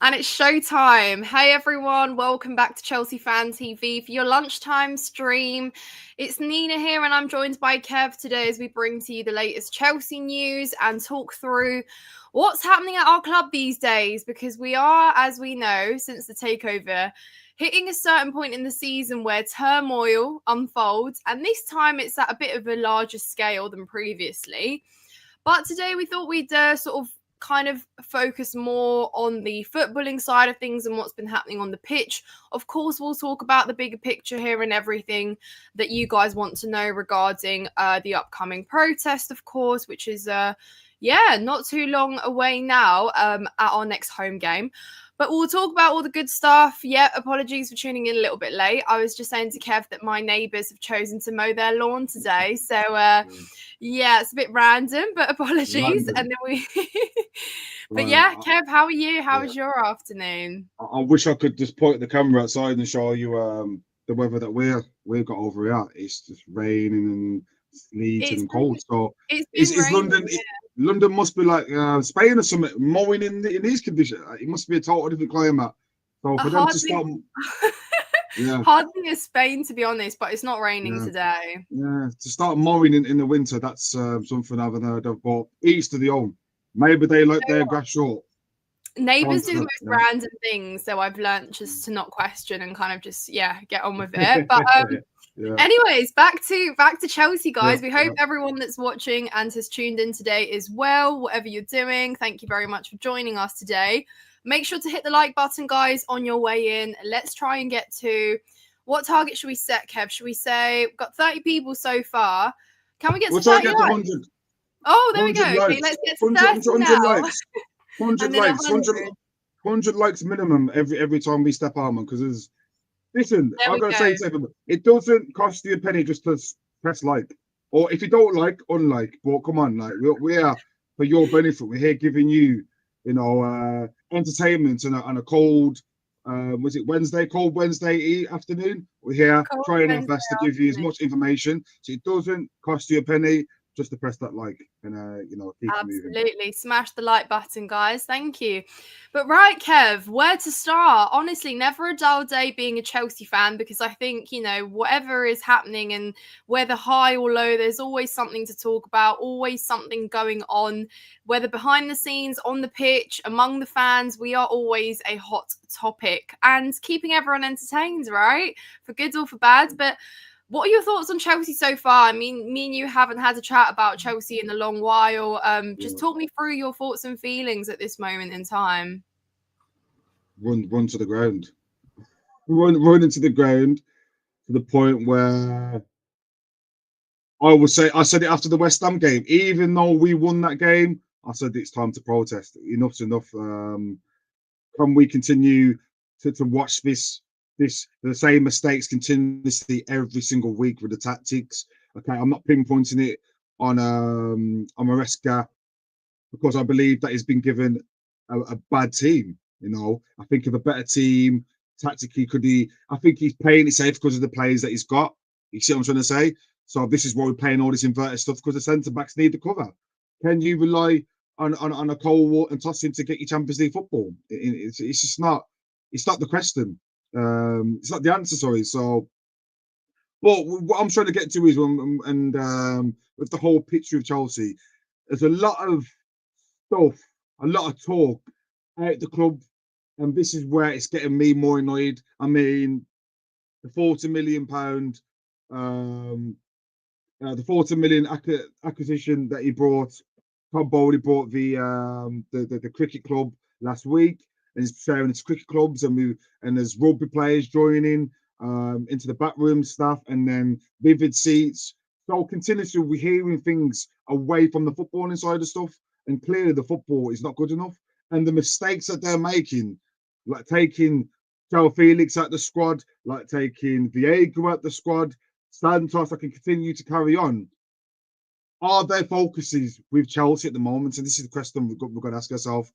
And it's showtime. Hey everyone, welcome back to Chelsea Fan TV for your lunchtime stream. It's Nina here, and I'm joined by Kev today as we bring to you the latest Chelsea news and talk through what's happening at our club these days. Because we are, as we know, since the takeover, hitting a certain point in the season where turmoil unfolds, and this time it's at a bit of a larger scale than previously. But today we thought we'd sort of kind of focus more on the footballing side of things and what's been happening on the pitch. Of course, we'll talk about the bigger picture here and everything that you guys want to know regarding the upcoming protest, of course, which is not too long away now at our next home game. But we'll talk about all the good stuff. Yeah, apologies for tuning in a little bit late. I was just saying to Kev that my neighbours have chosen to mow their lawn today. So, yeah, it's a bit random, but apologies. Random. And then we... But Right. yeah, Kev, how are you? How Yeah. was your afternoon? I wish I could just point the camera outside and show you the weather that we've got over here. It's just raining and sleeting and cold. So It's is been raining. London? London must be like Spain or something, mowing in these conditions. It must be a total different climate. So for them to start, Hardly as Spain, to be honest, but it's not raining today. Yeah, to start mowing in the winter, that's something I haven't heard of. But each to their own. Maybe they like their grass short. Neighbours do the most random things, so I've learnt just to not question and kind of just get on with it. But anyways, back to Chelsea, guys. We hope everyone that's watching and has tuned in today is well, whatever you're doing. Thank you very much for joining us today. Make sure to hit the like button, guys, on your way in. Let's try and get to what target should we set, Kev? Should we say we've got 30 people so far? Can we get to 30 likes? 100. Oh, there we go. Likes. Okay, let's get to 30 now. Likes. 100 likes. 100 likes minimum every time we step out, man. Because listen, I'm gonna say to everyone, it doesn't cost you a penny just to press like, or if you don't like, unlike. But come on, like we are for your benefit. We're here giving you, entertainment on a cold. Was it Wednesday? Cold Wednesday afternoon. We're here trying our best to give you as much information, so it doesn't cost you a penny. Just to press that like and keep absolutely moving. Smash the like button, guys. Thank you. But right, Kev, where to start? Honestly, never a dull day being a Chelsea fan, because I think whatever is happening and whether high or low, there's always something to talk about, always something going on, whether behind the scenes, on the pitch, among the fans. We are always a hot topic and keeping everyone entertained, right? For good or for bad. But what are your thoughts on Chelsea so far? I mean, me and you haven't had a chat about Chelsea in a long while. Just talk me through your thoughts and feelings at this moment in time. Run to the ground. Run into the ground to the point where I would say, I said it after the West Ham game, even though we won that game, I said it's time to protest. Enough's enough. Can we continue to watch the same mistakes continuously every single week with the tactics? Okay, I'm not pinpointing it on Maresca because I believe that he's been given a bad team. I think of a better team tactically. I think he's playing it safe because of the players that he's got. You see what I'm trying to say? So this is why we're playing all this inverted stuff, because the centre backs need the cover. Can you rely on a Cole and Tosin to get your Champions League football? It's just not. It's not the question. It's not the answer. Sorry. So, but what I'm trying to get to is with the whole picture of Chelsea, there's a lot of stuff, a lot of talk at the club, and this is where it's getting me more annoyed. I mean, the £40 million, the £40 million acquisition that he brought. Todd Bowley brought the cricket club last week, and he's sharing his cricket clubs, and there's rugby players joining into the backroom staff, and then vivid seats. So continuously we're hearing things away from the footballing side of stuff, and clearly the football is not good enough. And the mistakes that they're making, like taking Joe Felix out the squad, like taking Diego out the squad, Santos, I can continue to carry on. Are their focuses with Chelsea at the moment? And this is the question we've got to ask ourselves.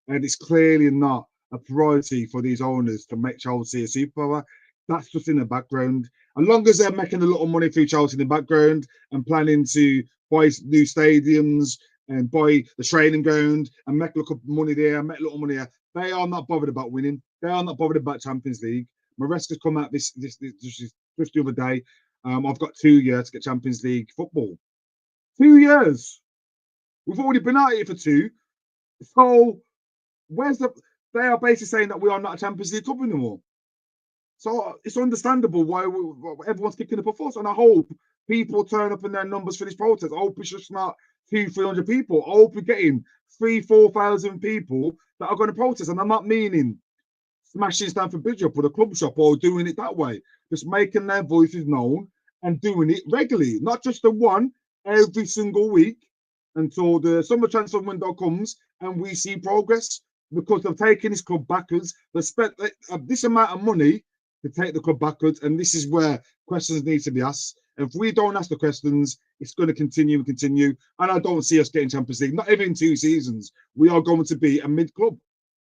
And it's clearly not a priority for these owners to make Chelsea a superpower. That's just in the background. As long as they're making a lot of money through Chelsea in the background and planning to buy new stadiums and buy the training ground and make a look of money there, make a little money there. They are not bothered about winning. They are not bothered about Champions League. Maresca's come out this just the other day. I've got 2 years to get Champions League football. 2 years. We've already been out here for 2. So where's the? They are basically saying that we are not a Champions League club anymore. So it's understandable why everyone's kicking up a fuss, and I hope people turn up in their numbers for this protest. I hope it's just not 200-300 people. I hope we're getting 3,000-4,000 people that are going to protest, and I'm not meaning smashing Stamford Bridge up or the club shop or doing it that way. Just making their voices known and doing it regularly, not just the one every single week until the summer transfer window comes and we see progress, because they've taken this club backwards. They spent this amount of money to take the club backwards, and this is where questions need to be asked. And if we don't ask the questions, it's going to continue and continue. And I don't see us getting Champions League, not even in 2 seasons. We are going to be a mid-club,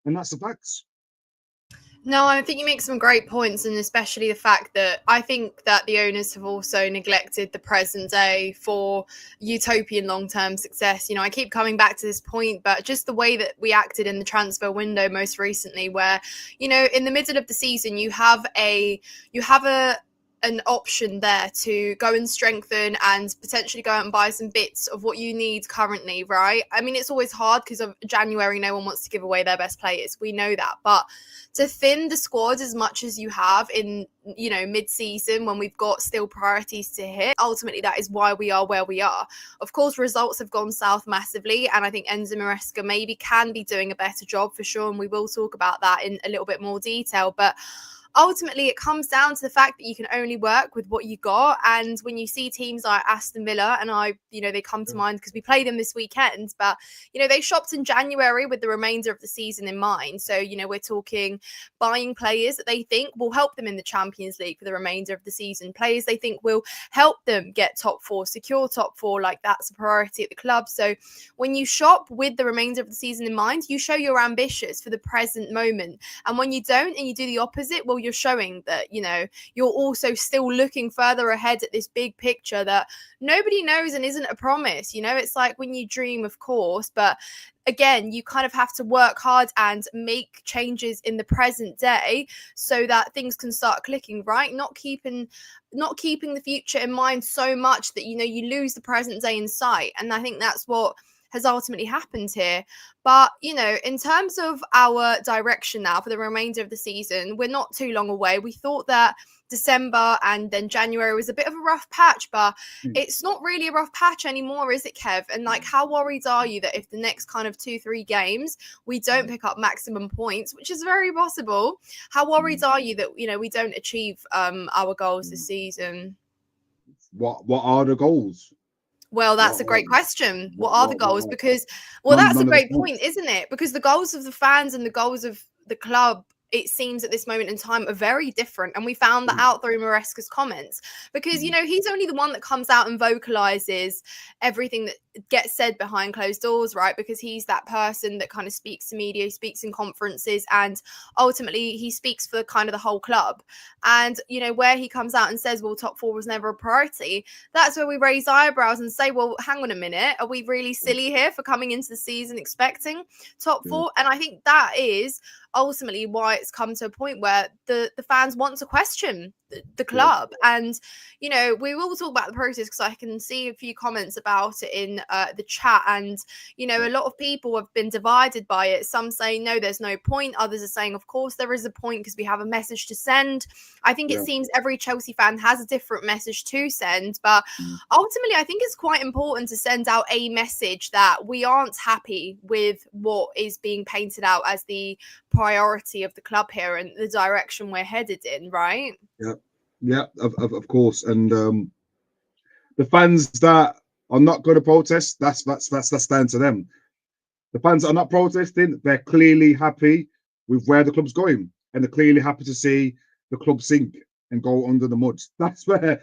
and that's the facts. No, I think you make some great points, and especially the fact that I think that the owners have also neglected the present day for utopian long-term success. You know, I keep coming back to this point, but just the way that we acted in the transfer window most recently, where, you know, in the middle of the season, you have an option there to go and strengthen and potentially go out and buy some bits of what you need currently, right? I mean, it's always hard because of January, no one wants to give away their best players. We know that. But to thin the squad as much as you have in, you know, mid-season when we've got still priorities to hit, ultimately that is why we are where we are. Of course, results have gone south massively, and I think Enzo Maresca maybe can be doing a better job for sure, and we will talk about that in a little bit more detail. But ultimately, it comes down to the fact that you can only work with what you got. And when you see teams like Aston Villa, and they come to mind because we play them this weekend, but, they shopped in January with the remainder of the season in mind. So, we're talking buying players that they think will help them in the Champions League for the remainder of the season, players they think will help them get top 4, secure top 4, like that's a priority at the club. So when you shop with the remainder of the season in mind, you show you're ambitious for the present moment. And when you don't and you do the opposite, well, you're showing that, you're also still looking further ahead at this big picture that nobody knows and isn't a promise. It's like when you dream, of course, but again, you kind of have to work hard and make changes in the present day so that things can start clicking, right? Not keeping the future in mind so much that, you lose the present day in sight. And I think that's what has ultimately happened here. But, in terms of our direction now for the remainder of the season, we're not too long away. We thought that December and then January was a bit of a rough patch, but it's not really a rough patch anymore, is it, Kev? And how worried are you that if the next kind of 2-3 games we don't pick up maximum points, which is very possible, how worried are you that, we don't achieve our goals this season? What are the goals? Well, that's a great question. What are the goals? Because, that's a great point, isn't it? Because the goals of the fans and the goals of the club, it seems at this moment in time, are very different. And we found that out through Maresca's comments. Because, he's only the one that comes out and vocalizes everything that gets said behind closed doors, right? Because he's that person that kind of speaks to media, speaks in conferences, and ultimately he speaks for kind of the whole club. And, where he comes out and says, well, top 4 was never a priority, that's where we raise eyebrows and say, well, hang on a minute, are we really silly here for coming into the season expecting top 4? And I think that is ultimately why it's come to a point where the fans want to question the club. And we will talk about the process because I can see a few comments about it in the chat, and a lot of people have been divided by it. Some say no, there's no point. Others are saying of course there is a point because we have a message to send. I think it seems every Chelsea fan has a different message to send, but ultimately I think it's quite important to send out a message that we aren't happy with what is being painted out as the priority of the club here and the direction we're headed in, right? Yeah, of course. And the fans that are not going to protest, that's down to them. The fans that are not protesting, they're clearly happy with where the club's going, and they're clearly happy to see the club sink and go under the mud. That's where.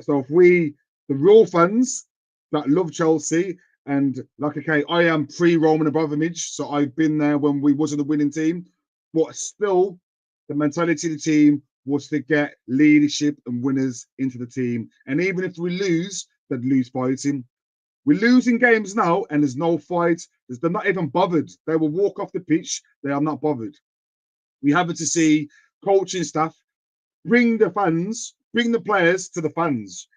So if the real fans that love Chelsea, and like, okay, I am pre-Roman Abramovich, so I've been there when we wasn't a winning team, but still, the mentality of the team was to get leadership and winners into the team. And even if we lose, they'd lose fighting. We're losing games now, and there's no fight. They're not even bothered. They will walk off the pitch. They are not bothered. We have to see coaching staff bring the fans, bring the players to the fans.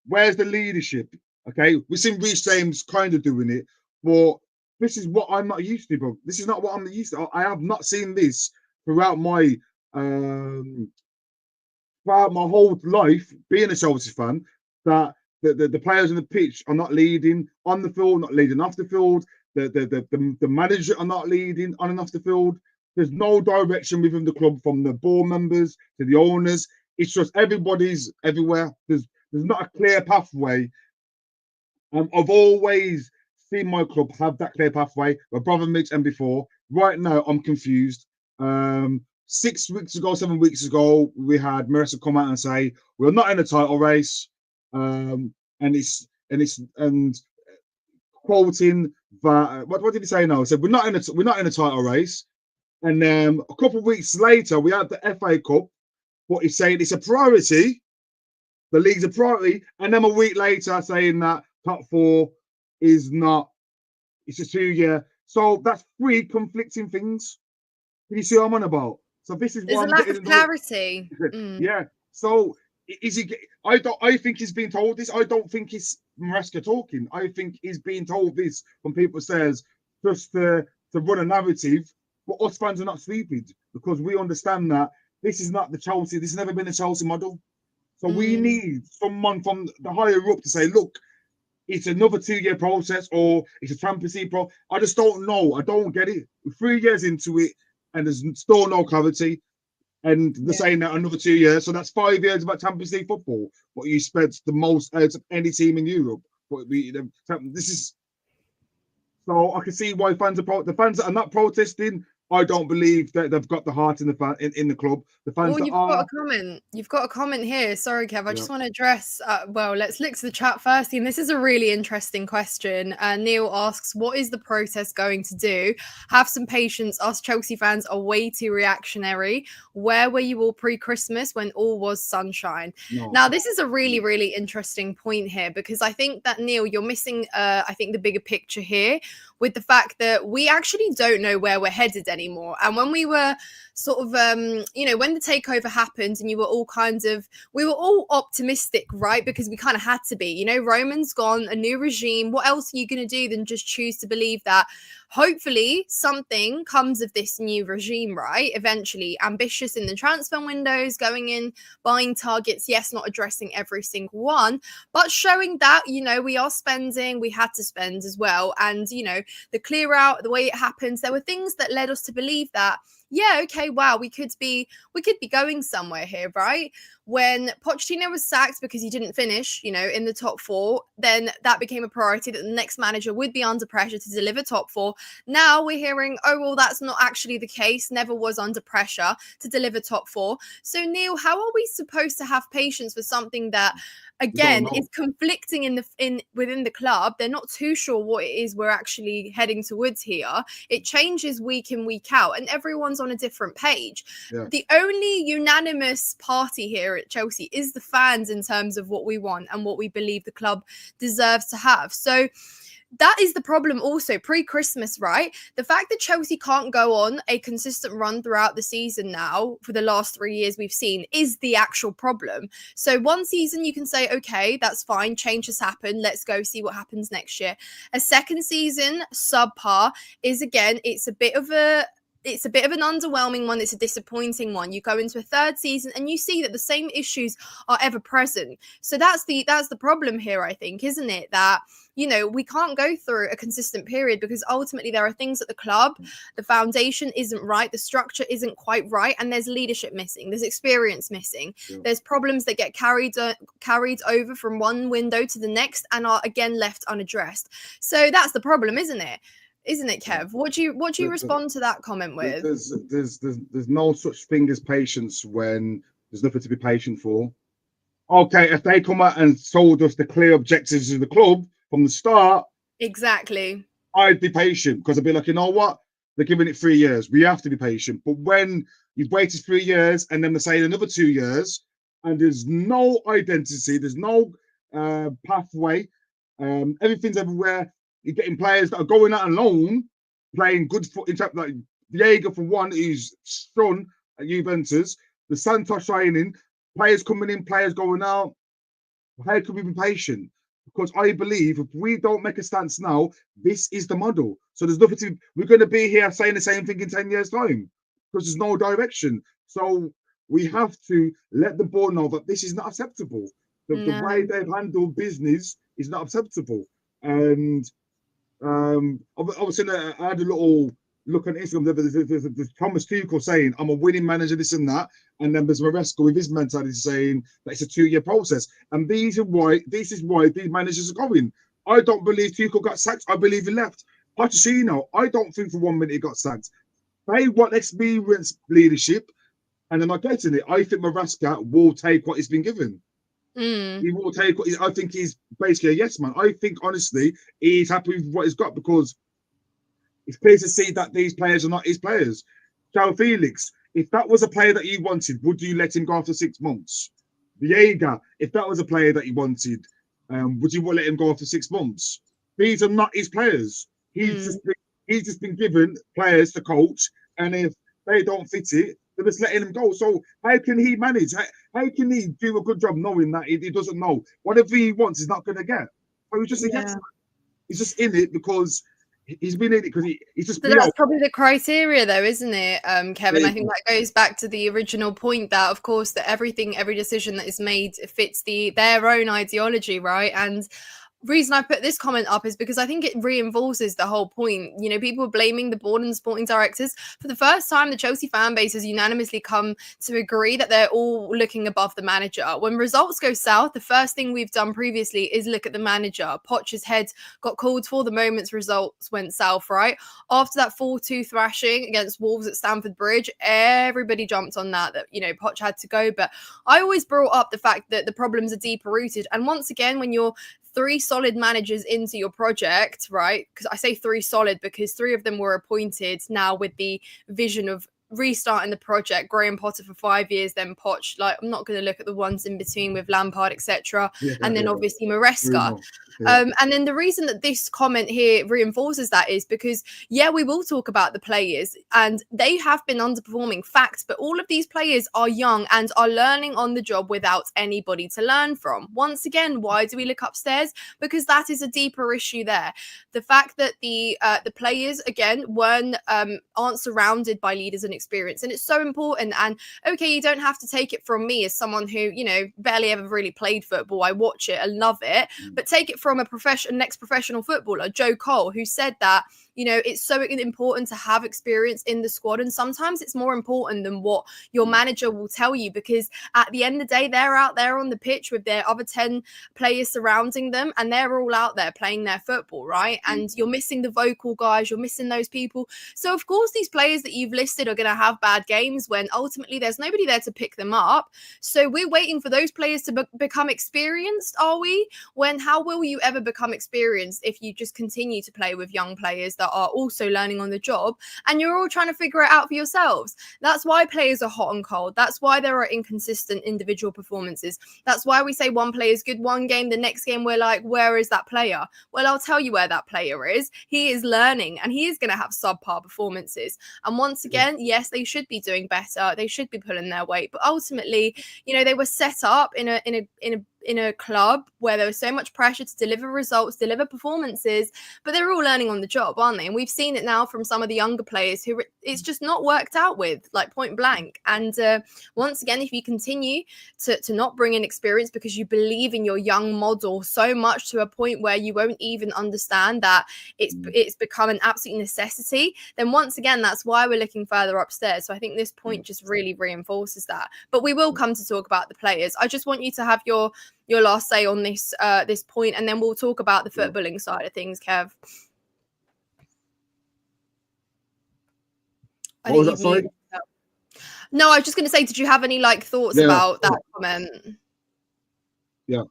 Where's the leadership? Okay, we've seen Reece James kind of doing it, but this is what I'm not used to, bro. This is not what I'm used to. I have not seen this throughout my whole life being a Chelsea fan. That the players on the pitch are not leading on the field, not leading off the field. The manager are not leading on and off the field. There's no direction within the club from the board members to the owners. It's just everybody's everywhere. There's not a clear pathway. I've always seen my club have that clear pathway. My brother Mitch and before. Right now, I'm confused. 6 weeks ago, 7 weeks ago, we had Maresca come out and say we're not in a title race, and quoting that. What did he say now? He said we're not in a title race, and then a couple of weeks later, we had the FA Cup. But he's saying it's a priority. The league's a priority, and then a week later saying that top four is not. It's a 2-year. So that's 3 conflicting things. Can you see what I'm on about? So this is There's what a lack of clarity. Yeah. So is he? I think he's being told this. I don't think it's Maresca talking. I think he's being told this from people says just to run a narrative. But us fans are not stupid because we understand that this is not the Chelsea. This has never been a Chelsea model. So we need someone from the higher up to say, look, it's another 2-year process or it's a Champions League pro. I just don't know. I don't get it. We're 3 years into it and there's still no clarity. And they're saying that another 2 years. So that's 5 years about Champions League football. What you spent the most out of any team in Europe. But this is so I can see why the fans that are not protesting. I don't believe that they've got the heart in the club. The fans that You've are. got a comment. You've got a comment here. Sorry, Kev. I just want to address. Let's look to the chat first. And this is a really interesting question. Neil asks, "What is the protest going to do? Have some patience. Us Chelsea fans are way too reactionary. Where were you all pre-Christmas when all was sunshine?" No. Now, this is a really, really interesting point here because I think that Neil, you're missing. I think the bigger picture here with the fact that we actually don't know where we're headed anymore. And when we were sort of, when the takeover happened and we were all optimistic, right? Because we kind of had to be, Roman's gone, a new regime. What else are you going to do than just choose to believe that hopefully something comes of this new regime, right? Eventually, ambitious in the transfer windows, going in, buying targets, yes, not addressing every single one, but showing that, we are spending, we had to spend as well. And, the clear out, the way it happens, there were things that led us to believe that, yeah, okay, wow, we could be going somewhere here, right? When Pochettino was sacked because he didn't finish, in the top 4, then that became a priority that the next manager would be under pressure to deliver top 4. Now we're hearing, oh, well, that's not actually the case, never was under pressure to deliver top 4. So, Neil, how are we supposed to have patience for something that, again, is conflicting within the club? They're not too sure what it is we're actually heading towards here. It changes week in, week out, and everyone's on a different page. Yeah. The only unanimous party here at Chelsea is the fans in terms of what we want and what we believe the club deserves to have. So that is the problem also pre-Christmas, right? The fact that Chelsea can't go on a consistent run throughout the season now for the last 3 years we've seen is the actual problem. So one season you can say, okay, that's fine. Change has happened. Let's go see what happens next year. A second season subpar is, again, it's a bit of an underwhelming one. It's a disappointing one. You go into a third season and you see that the same issues are ever present. So that's the problem here, I think, isn't it? That, we can't go through a consistent period because ultimately there are things at the club, the foundation isn't right, the structure isn't quite right, and there's leadership missing, there's experience missing. Yeah. There's problems that get carried over from one window to the next and are again left unaddressed. So that's the problem, isn't it? Isn't it, Kev? What do you respond to that comment with? There's no such thing as patience when there's nothing to be patient for. Okay, if they come out and told us the clear objectives of the club from the start, exactly, I'd be patient because I'd be like, you know what? They're giving it 3 years. We have to be patient. But when you've waited 3 years and then they're saying another 2 years and there's no identity, there's no pathway, Everything's everywhere. You're getting players that are going out on loan, playing good foot. In fact, like Diego for one, who's shown at Juventus. The Santos shining. Players coming in, players going out. How can we be patient? Because I believe if we don't make a stance now, this is the model. So there's nothing to. We're going to be here saying the same thing in 10 years' time because there's no direction. So we have to let the board know that this is not acceptable. The way they've handled business is not acceptable. And obviously, I had a little look on Instagram. There's Thomas Tuchel saying, I'm a winning manager, this and that. And then there's Maresca with his mentality saying that it's a 2-year process. And this is why these managers are going. I don't believe Tuchel got sacked. I believe he left. Pochettino, I don't think for 1 minute he got sacked. They want experienced leadership, and they're not getting it. I think Maresca will take what he's been given. He will take what I think he's basically a yes man. I think honestly he's happy with what he's got because it's clear to see that these players are not his players. João Felix, if that was a player that you wanted, would you let him go after 6 months? Viega, if that was a player that you wanted, would you let him go after 6 months? These are not his players. He's just been given players to coach, and if they don't fit it, they're just letting him go. So how can he manage? How can he do a good job knowing that he doesn't know whatever he wants he's not going to get? So he's just he's just in it because he's been in it because he's just. So that's probably the criteria, though, isn't it, Kevin? I think that goes back to the original point that, of course, that every decision that is made fits their own ideology, right? And reason I put this comment up is because I think it reinforces the whole point. You know, people are blaming the board and sporting directors. For the first time, the Chelsea fan base has unanimously come to agree that they're all looking above the manager. When results go south, the first thing we've done previously is look at the manager. Poch's head got called for the moment's results went south, right? After that 4-2 thrashing against Wolves at Stamford Bridge, everybody jumped on that, you know, Poch had to go. But I always brought up the fact that the problems are deeper rooted. And once again, when you're 3 solid managers into your project, right? Because I say 3 solid because 3 of them were appointed now with the vision of restarting the project. Graham Potter for 5 years, then Poch. Like, I'm not going to look at the ones in between with Lampard, etc. And then obviously Maresca. And then the reason that this comment here reinforces that is because, we will talk about the players and they have been underperforming, facts, but all of these players are young and are learning on the job without anybody to learn from. Once again, why do we look upstairs? Because that is a deeper issue there. The fact that the players, again, aren't surrounded by leaders and experience. And it's so important. And okay, you don't have to take it from me as someone who, you know, barely ever really played football. I watch it and love it, but take it from a next professional footballer, Joe Cole, who said that, you know, it's so important to have experience in the squad. And sometimes it's more important than what your manager will tell you, because at the end of the day, they're out there on the pitch with their other 10 players surrounding them and they're all out there playing their football, right? And you're missing the vocal guys, you're missing those people. So of course, these players that you've listed are going to have bad games when ultimately there's nobody there to pick them up. So we're waiting for those players to become experienced, are we? How will you ever become experienced if you just continue to play with young players that are also learning on the job and you're all trying to figure it out for yourselves? That's why players are hot and cold. That's why there are inconsistent individual performances. That's why we say one player is good one game, the next game we're like, where is that player? Well, I'll tell you where that player is. He is learning and he is going to have subpar performances. And once again, yes, they should be doing better. They should be pulling their weight. But ultimately, you know, they were set up in a club where there was so much pressure to deliver results, deliver performances, but they're all learning on the job, aren't they? And we've seen it now from some of the younger players who it's just not worked out with, like point blank. And once again, if you continue to not bring in experience because you believe in your young model so much to a point where you won't even understand that it's become an absolute necessity, then once again, that's why we're looking further upstairs. So I think this point just really reinforces that. But we will come to talk about the players. I just want you to have your last say on this point, and then we'll talk about the footballing side of things, Kev. What was that, sorry? No, I was just going to say, did you have any thoughts about that comment? Yeah.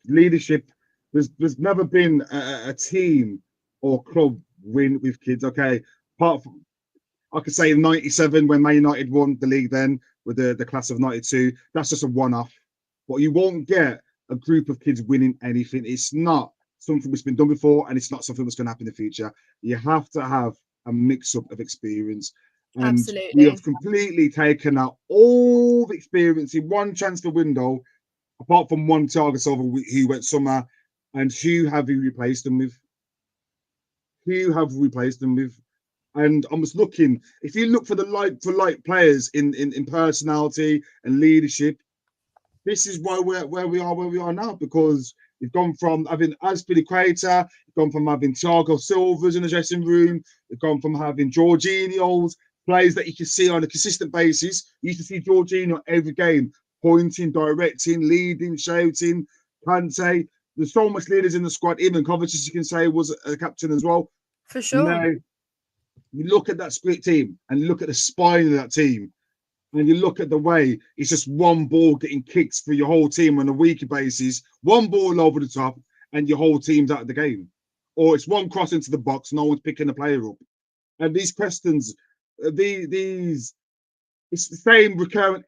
Leadership. There's never been a team or club win with kids. Okay, apart from, I could say 97 when Man United won the league then with the class of 92. That's just a one-off. But you won't get a group of kids winning anything. It's not something that's been done before, and it's not something that's going to happen in the future. You have to have a mix-up of experience. And we Absolutely. have completely taken out all the experience in one transfer window, apart from one Thiago Silva who went summer. And who have we replaced them with? Who have we replaced them with? And I was looking, if you look for the like players in personality and leadership, this is why we're where we are now, because we've gone from having Azpilicueta, we've gone from having Thiago Silvas in the dressing room, we've gone from having Jorginho's, players that you can see on a consistent basis. You used to see Jorginho every game, pointing, directing, leading, shouting. Kante, there's so much leaders in the squad. Even Kovacic, you can say, was a captain as well. For sure. Now, you look at that split team and you look at the spine of that team, and you look at the way it's just one ball getting kicked for your whole team on a weekly basis, one ball over the top, and your whole team's out of the game. Or it's one cross into the box, no one's picking the player up. And these questions, it's the same recurrent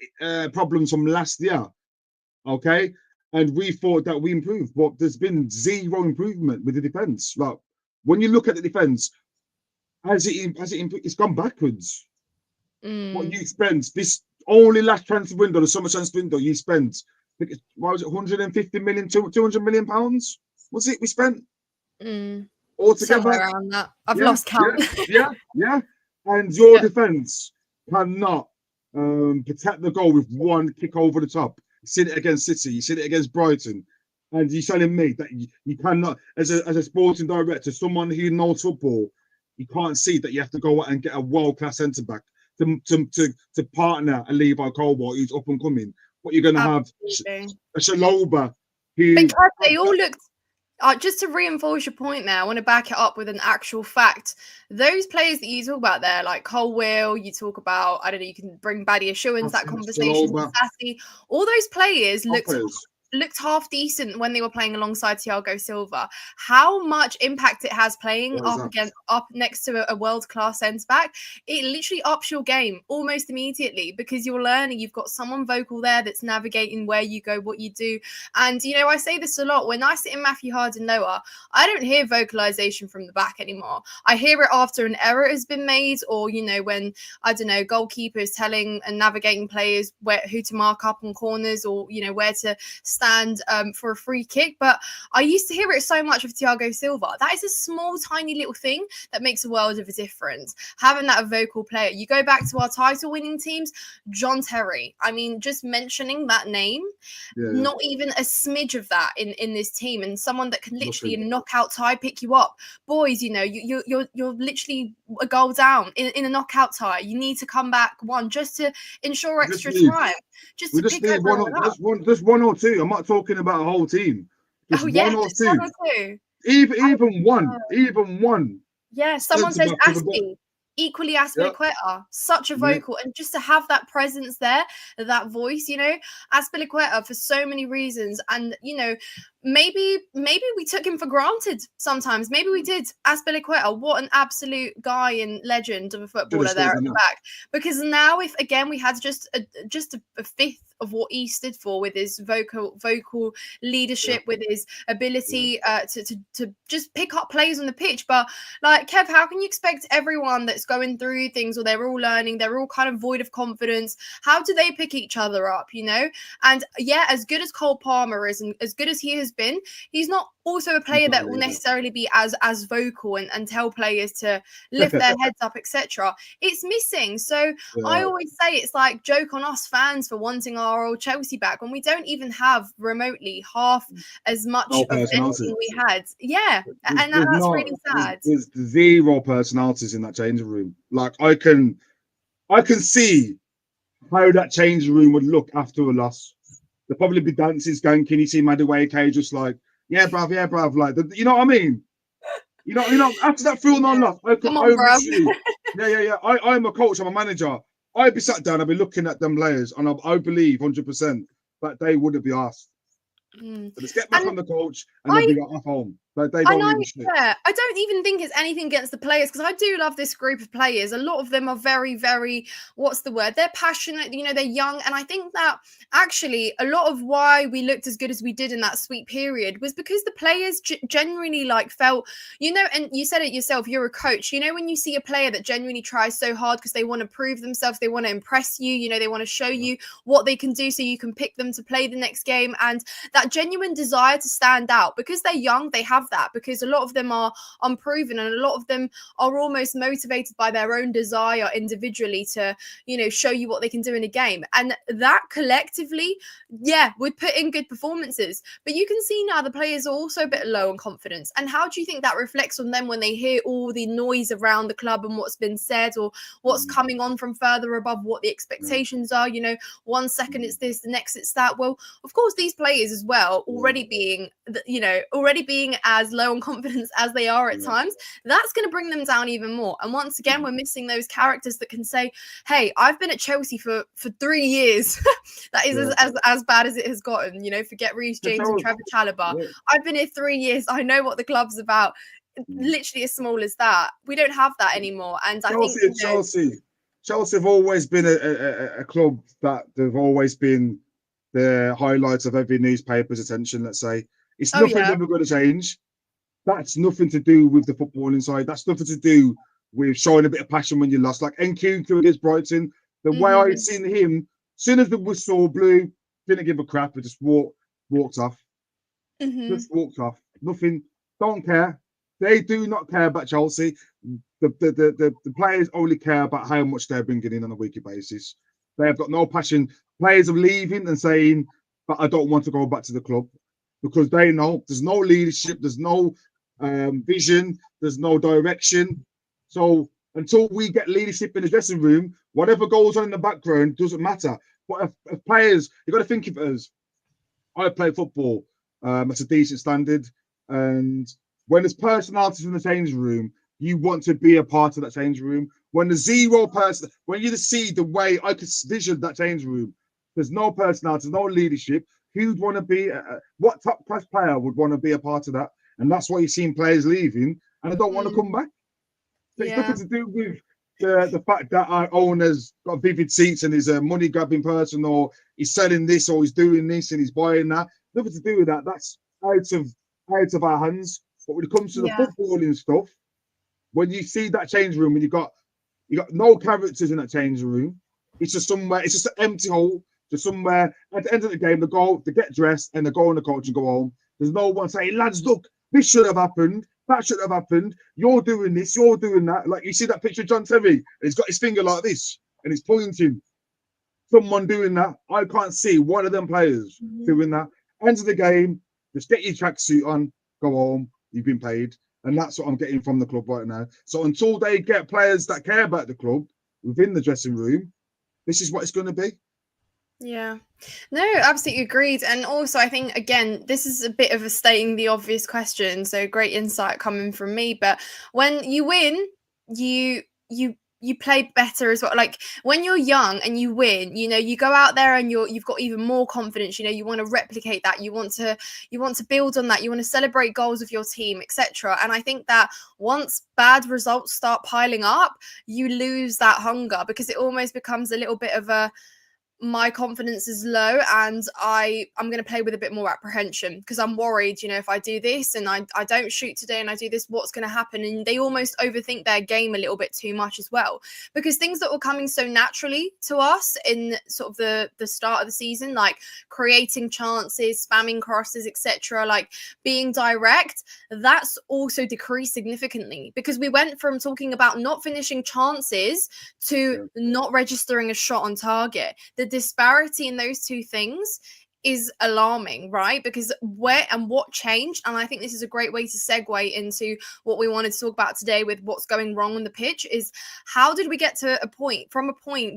problems from last year, okay? And we thought that we improved, but there's been zero improvement with the defence. Like, when you look at the defence, it's gone backwards. What you spent this only last transfer window, the summer transfer window, you spent, I think what was it, 150 million, 200 million pounds? Was it we spent altogether? Somewhere around that. I've lost count. Yeah. And your defence cannot protect the goal with one kick over the top. You see it against City, you see it against Brighton. And you're telling me that you cannot, as a sporting director, someone who knows football, you can't see that you have to go out and get a world-class centre-back to partner a Levi Colwell who's up and coming. What you're going to have a Shaloba who... Because they all looked... just to reinforce your point there, I want to back it up with an actual fact. Those players that you talk about there, like Colwell, you talk about, I don't know, you can bring Badia Shaw into that conversation, Sassy, all those players looked half decent when they were playing alongside Thiago Silva. How much impact it has playing up next to a world-class centre-back, it literally ups your game almost immediately, because you're learning, you've got someone vocal there that's navigating where you go, what you do. And, you know, I say this a lot, when I sit in Matthew Harding Lower, I don't hear vocalization from the back anymore. I hear it after an error has been made, or, you know, when, I don't know, goalkeepers telling and navigating players who to mark up on corners, or, you know, where to stand for a free kick. But I used to hear it so much of Thiago Silva. That is a small, tiny little thing that makes a world of a difference. Having that vocal player. You go back to our title-winning teams, John Terry. I mean, just mentioning that name, not even a smidge of that in this team, and someone that can literally in a knockout tie pick you up. Boys, you know, you're literally a goal down in a knockout tie. You need to come back one just to ensure extra time. Just need one or two. I'm not talking about a whole team. Just one or two. Even one. Yeah, someone says Aspi. Equally Azpilicueta, such a vocal, and just to have that presence there, that voice, you know, Azpilicueta for so many reasons. And, you know, maybe we took him for granted sometimes. Maybe we did. Azpilicueta, what an absolute guy and legend of a footballer there at the back. Because now, if again we had just a fifth of what he stood for, with his vocal leadership, with his ability to just pick up plays on the pitch. But like, Kev, how can you expect everyone that's going through things, or they're all learning, they're all kind of void of confidence, how do they pick each other up, you know? And yeah, as good as Cole Palmer is, and as good as he has been, he's not also a player that will necessarily be as vocal and tell players to lift their heads up, etc. It's missing. So I always say it's like, joke on us fans for wanting our old Chelsea back when we don't even have remotely half as much of anything we had. And that's really sad. There's zero personalities in that changing room. Like, I can see how that changing room would look after a loss. There'll probably be dancing, skanking. You see Madueke just like, yeah, bruv. Like, you know what I mean? You know, after that 3-0 loss, I'm a coach, I'm a manager. I'd be sat down, I'd be looking at them players, and I believe 100% that they wouldn't be asked. So let's get back on the coach, and they'll be off home. Like they I don't know, give a shit. yeah. I don't even think it's anything against the players because I do love this group of players. A lot of them are very, very, what's the word? They're passionate, they're young. And I think that actually a lot of why we looked as good as we did in that sweet period was because the players genuinely felt, and you said it yourself, you're a coach. When you see a player that genuinely tries so hard because they want to prove themselves, they want to impress you, they want to show you what they can do so you can pick them to play the next game. And that genuine desire to stand out because they're young, they have that because a lot of them are unproven and a lot of them are almost motivated by their own desire individually to, show you what they can do in a game. And that collectively, would put in good performances. But you can see now the players are also a bit low on confidence. And how do you think that reflects on them when they hear all the noise around the club and what's been said or what's coming on from further above what the expectations are? 1 second it's this, the next it's that. Well, of course, these players as well, already being as low on confidence as they are at times, that's going to bring them down even more. And once again, we're missing those characters that can say, hey, I've been at Chelsea for 3 years. That is as bad as it has gotten. Forget Reece James and Trevor Chalobah. I've been here 3 years. I know what the club's about. Literally as small as that. We don't have that anymore. And Chelsea have always been a club that they've always been the highlights of every newspaper's attention, let's say. It's nothing ever going to change. That's nothing to do with the football inside. That's nothing to do with showing a bit of passion when you lost. Like Nkunku against Brighton, the way I'd seen him, as soon as the whistle blew, didn't give a crap. He just walked off. Just walked off. Nothing. Don't care. They do not care about Chelsea. The players only care about how much they're bringing in on a weekly basis. They have got no passion. Players are leaving and saying, but I don't want to go back to the club because they know there's no leadership, there's no vision, there's no direction. So until we get leadership in the dressing room, whatever goes on in the background doesn't matter. But if players, you've got to think of it as, I play football at a decent standard, and when there's personalities in the changing room, you want to be a part of that changing room. When there's zero person, when you see the way I could vision that changing room, there's no personality, no leadership. Who'd want to be? What top class player would want to be a part of that? And that's why you're seeing players leaving, and they don't want to come back. So it's nothing to do with the fact that our owner's got vivid seats and is a money grabbing person, or he's selling this, or he's doing this and he's buying that. Nothing to do with that. That's out of our hands. But when it comes to the footballing stuff, when you see that change room and you got no characters in that change room, it's just somewhere, it's just an empty hole. Just somewhere at the end of the game, they get dressed and they go on the coach and go home. There's no one saying, lads, look, this should have happened, that should have happened. You're doing this, you're doing that. Like you see that picture of John Terry, and he's got his finger like this and he's pointing. Someone doing that. I can't see one of them players doing that. End of the game, just get your tracksuit on, go home, you've been paid. And that's what I'm getting from the club right now. So until they get players that care about the club within the dressing room, this is what it's going to be. Yeah, no, absolutely agreed. And also, I think, again, this is a bit of a stating the obvious question. So great insight coming from me. But when you win, you play better as well. Like when you're young and you win, you go out there and you've got even more confidence. You want to replicate that. You want to build on that. You want to celebrate goals of your team, etc. And I think that once bad results start piling up, you lose that hunger because it almost becomes a little bit of a, my confidence is low and I'm going to play with a bit more apprehension because I'm worried, if I do this and I don't shoot today and I do this, what's going to happen? And they almost overthink their game a little bit too much as well, because things that were coming so naturally to us in sort of the start of the season, like creating chances, spamming crosses, etc., like being direct, that's also decreased significantly because we went from talking about not finishing chances to not registering a shot on target. The disparity in those two things is alarming, right? Because where and what changed, and I think this is a great way to segue into what we wanted to talk about today with what's going wrong on the pitch, is how did we get to a point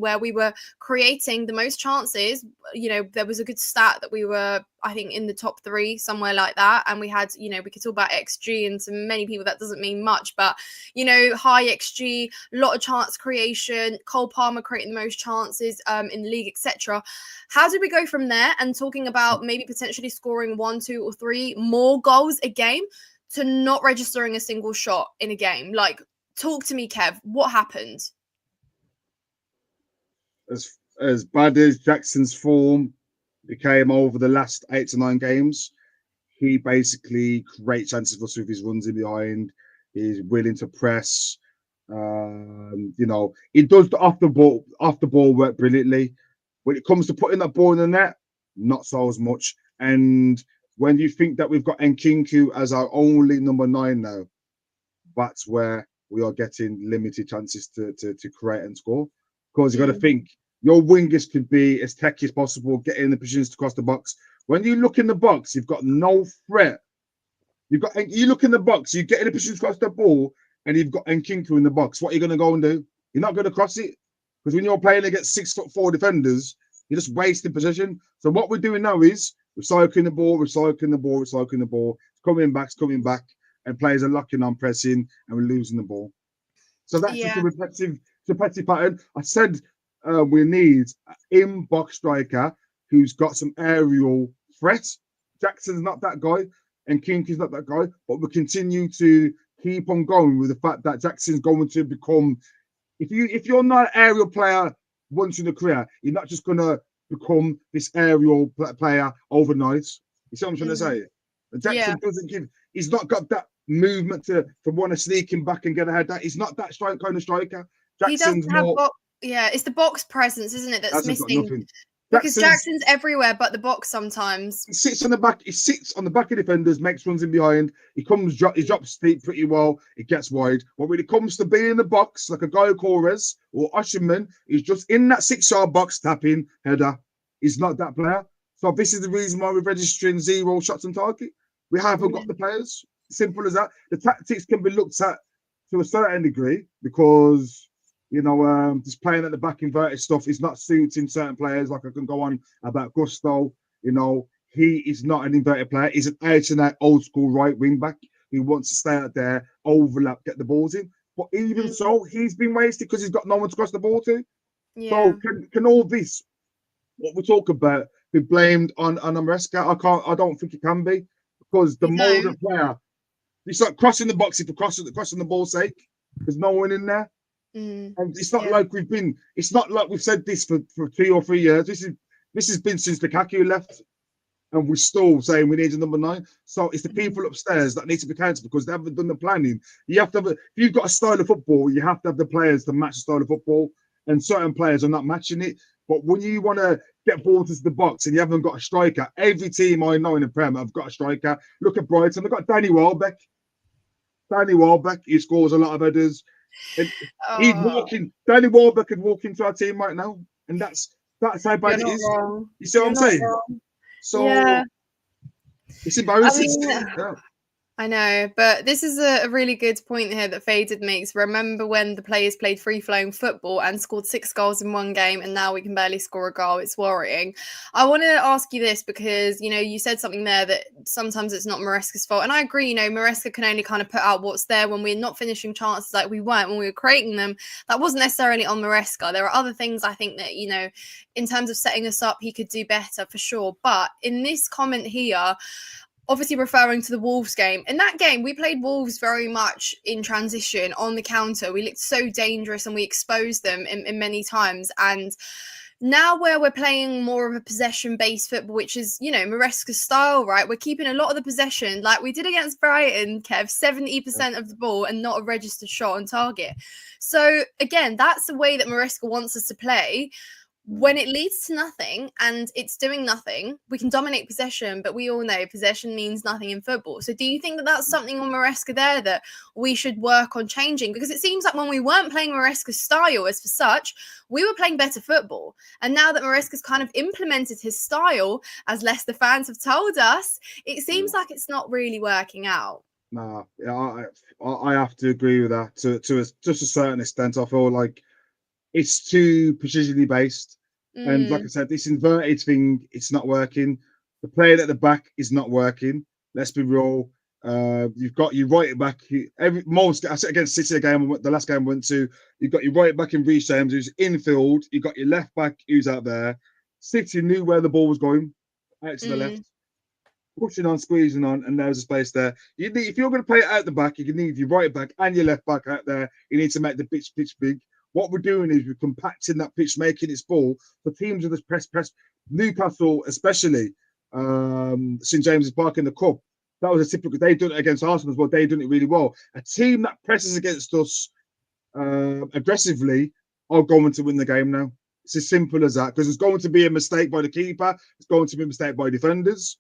where we were creating the most chances? There was a good stat that we were, I think, in the top 3, somewhere like that. And we had, we could talk about XG, and to many people that doesn't mean much, but, high XG, a lot of chance creation, Cole Palmer creating the most chances in the league, etc. How did we go from there and talking about maybe potentially scoring 1, 2, or 3 more goals a game to not registering a single shot in a game. Like, talk to me, Kev. What happened? As bad as Jackson's form became over the last 8 to 9 games, he basically creates chances for us with his runs in behind. He's willing to press. He does the off the ball work brilliantly. When it comes to putting that ball in the net, not so as much. And when you think that we've got Nkinku as our only number 9 now, that's where we are getting limited chances to create and score. Because you've got to think your wingers could be as techy as possible, get in the positions to cross the box. When you look in the box, you've got no threat. You look in the box, you get in the position to cross the ball, and you've got Nkinku in the box. What are you going to go and do? You're not going to cross it. Because when you're playing against 6'4" defenders, you're just wasting possession. So what we're doing now is recycling the ball, It's coming back, and players are locking on pressing, and we're losing the ball. So that's just a repetitive pattern. I said we need an in-box striker who's got some aerial threat. Jackson's not that guy, and Kinky's not that guy, but we continue to keep on going with the fact that Jackson's going to become. If you're not an aerial player once in a career, you're not just going to become this aerial player overnight. You see what I'm trying to say? Jackson doesn't give. He's not got that movement to want to sneak him back and get ahead. He's not that kind of striker. Jackson's he doesn't have it's the box presence, isn't it, that's missing? Because Jackson's everywhere but the box sometimes. He sits on the back. He sits on the back of defenders, makes runs in behind. He drops deep pretty well. It gets wide. But when it comes to being in the box, like a guy Corres or Osherman, he's just in that 6-yard box tapping header. He's not that player. So this is the reason why we're registering 0 shots on target. We haven't got the players. Simple as that. The tactics can be looked at to a certain degree because, just playing at the back inverted stuff is not suiting certain players. Like I can go on about Gusto. He is not an inverted player. He's an out-and-out old school right wing back who wants to stay out there, overlap, get the balls in. But even so, he's been wasted because he's got no one to cross the ball to. So can all this, what we talk about, be blamed on Maresca? I don't think it can be, because the mold of player, it's like crossing the box for crossing the ball's sake. There's no one in there. And it's not like it's not like we've said this for 2 or 3 years. This has been since Lukaku left, and we're still saying we need a number 9. So it's the people upstairs that need to be accountable because they haven't done the planning. You have to have if you've got a style of football, you have to have the players to match the style of football, and certain players are not matching it. But when you want to get balls into the box and you haven't got a striker, every team I know in the Prem have got a striker. Look at Brighton, they've got Danny Welbeck. He scores a lot of headers. And he's walking. Danny Welbeck could walk into our team right now, and that's how bad it is. Wrong. You see what I'm saying? Wrong. So it's embarrassing. I know, but this is a really good point here that Faded makes. Remember when the players played free-flowing football and scored 6 goals in one game, and now we can barely score a goal? It's worrying. I want to ask you this because, you said something there that sometimes it's not Maresca's fault. And I agree, Maresca can only kind of put out what's there when we're not finishing chances like we weren't when we were creating them. That wasn't necessarily on Maresca. There are other things I think that, in terms of setting us up, he could do better for sure. But in this comment here, obviously referring to the Wolves game. In that game, we played Wolves very much in transition on the counter. We looked so dangerous and we exposed them in many times. And now where we're playing more of a possession-based football, which is, Maresca's style, right? We're keeping a lot of the possession like we did against Brighton, Kev, 70% of the ball and not a registered shot on target. So, again, that's the way that Maresca wants us to play. When it leads to nothing and it's doing nothing, we can dominate possession, but we all know possession means nothing in football. So do you think that that's something on Maresca there that we should work on changing? Because it seems like when we weren't playing Maresca's style as for such, we were playing better football. And now that Maresca's kind of implemented his style, as Leicester fans have told us, it seems like it's not really working out. Nah, I have to agree with that to just a certain extent. I feel like it's too positionally based. And like I said, this inverted thing, it's not working. The player at the back is not working. Let's be real. You've got your right back. Against City game, the last game I went to, you've got your right back in Reece James, who's infield. You've got your left back, who's out there. City knew where the ball was going, out to the left. pushing on, squeezing on, and there's a space there. You need, if you're going to play it out the back, you need your right back and your left back out there. You need to make the pitch big. What we're doing is we're compacting that pitch, making it small. The teams are just press. Newcastle, especially St James's Park in the cup, that was a typical. They done it against Arsenal as well. They done it really well. A team that presses against us aggressively are going to win the game now. It's as simple as that, because it's going to be a mistake by the keeper. It's going to be a mistake by defenders.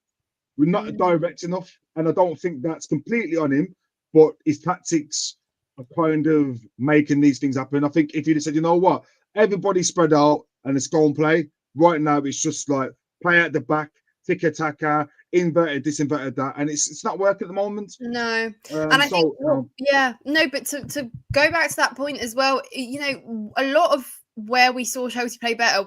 We're not direct enough, and I don't think that's completely on him, but his tactics are kind of making these things happen. I think if you'd have said, you know what, everybody spread out and let's go and play, right now it's just like play at the back, tick-a-tacker, inverted, disinverted that, and it's not working at the moment. No. And I think, but to go back to that point as well, you know, a lot of where we saw Chelsea play better,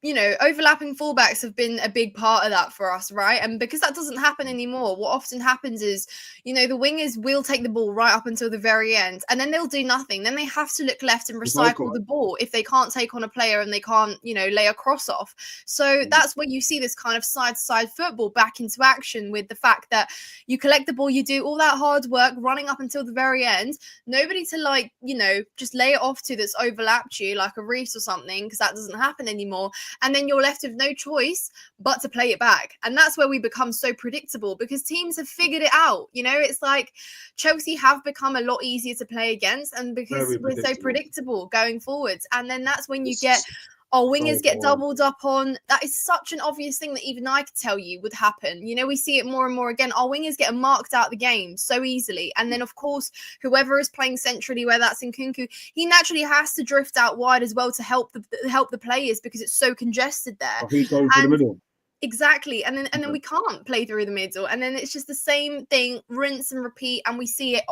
you know, overlapping fullbacks have been a big part of that for us, right? And because that doesn't happen anymore, what often happens is, you know, the wingers will take the ball right up until the very end, and then they'll do nothing. Then they have to look left and recycle the ball if they can't take on a player and they can't, you know, lay a cross off. So that's where you see this kind of side-to-side football back into action, with the fact that you collect the ball, you do all that hard work running up until the very end, nobody to, like, you know, just lay it off to that's overlapped you like a Reese or something, because that doesn't happen anymore. And then you're left with no choice but to play it back. And that's where we become so predictable, because teams have figured it out. You know, it's like Chelsea have become a lot easier to play against, and because we're so predictable going forwards. And then that's when you get our wingers get doubled up on. That is such an obvious thing that even I could tell you would happen. You know, we see it more and more again. Our wingers get marked out the game so easily. And then, of course, whoever is playing centrally, whether that's Nkunku, he naturally has to drift out wide as well to help the players, because it's so congested there. Oh, he's going for the middle. Exactly. And then we can't play through the middle. And then it's just the same thing, rinse and repeat. And we see it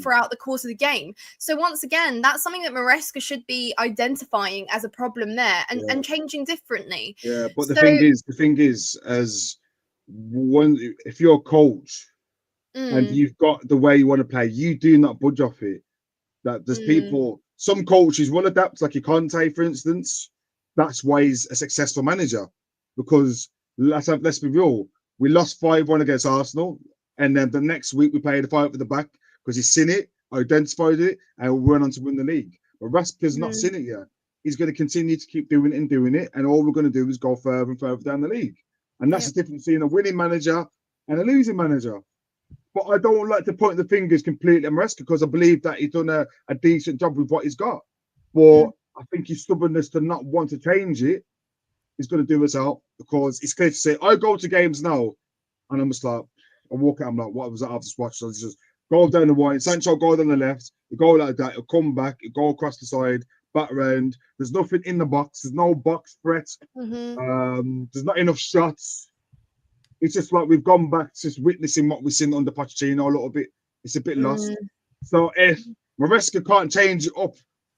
throughout the course of the game. So once again, that's something that Maresca should be identifying as a problem there and changing differently. Yeah, but the thing is, as one, if you're a coach and you've got the way you want to play, you do not budge off it. That there's people, some coaches will adapt, like your Conte, for instance. That's why he's a successful manager. Because let's be real, we lost 5-1 against Arsenal, and then the next week we played a fight with the back because he's seen it, identified it, and we went on to win the league. But Rasca's not seen it yet. He's going to continue to keep doing it, and all we're going to do is go further and further down the league. And that's the difference between a winning manager and a losing manager. But I don't like to point the fingers completely at Maresca, because I believe that he's done a decent job with what he's got. But I think his stubbornness to not want to change it is going to do us out, because it's clear to say, I go to games now and I'm just like, I walk out, I'm like, what was that I've just watched? So just go down the wide, Sancho go down the left, you go like that, it'll come back, you go across the side, back around. There's nothing in the box, there's no box threat, there's not enough shots. It's just like we've gone back to just witnessing what we've seen under Pochettino a little bit. It's a bit lost. So if Maresca can't change it up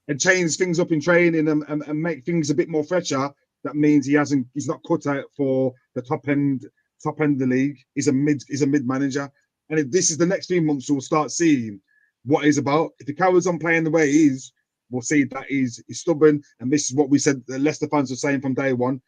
and change things up in training and make things a bit more fresher, that means he's not cut out for the top end of the league. He's a mid manager. And if this is the next few months, we'll start seeing what he's about. If he carries on playing the way he is, we'll see that he's stubborn. And this is what we said the Leicester fans were saying from day one.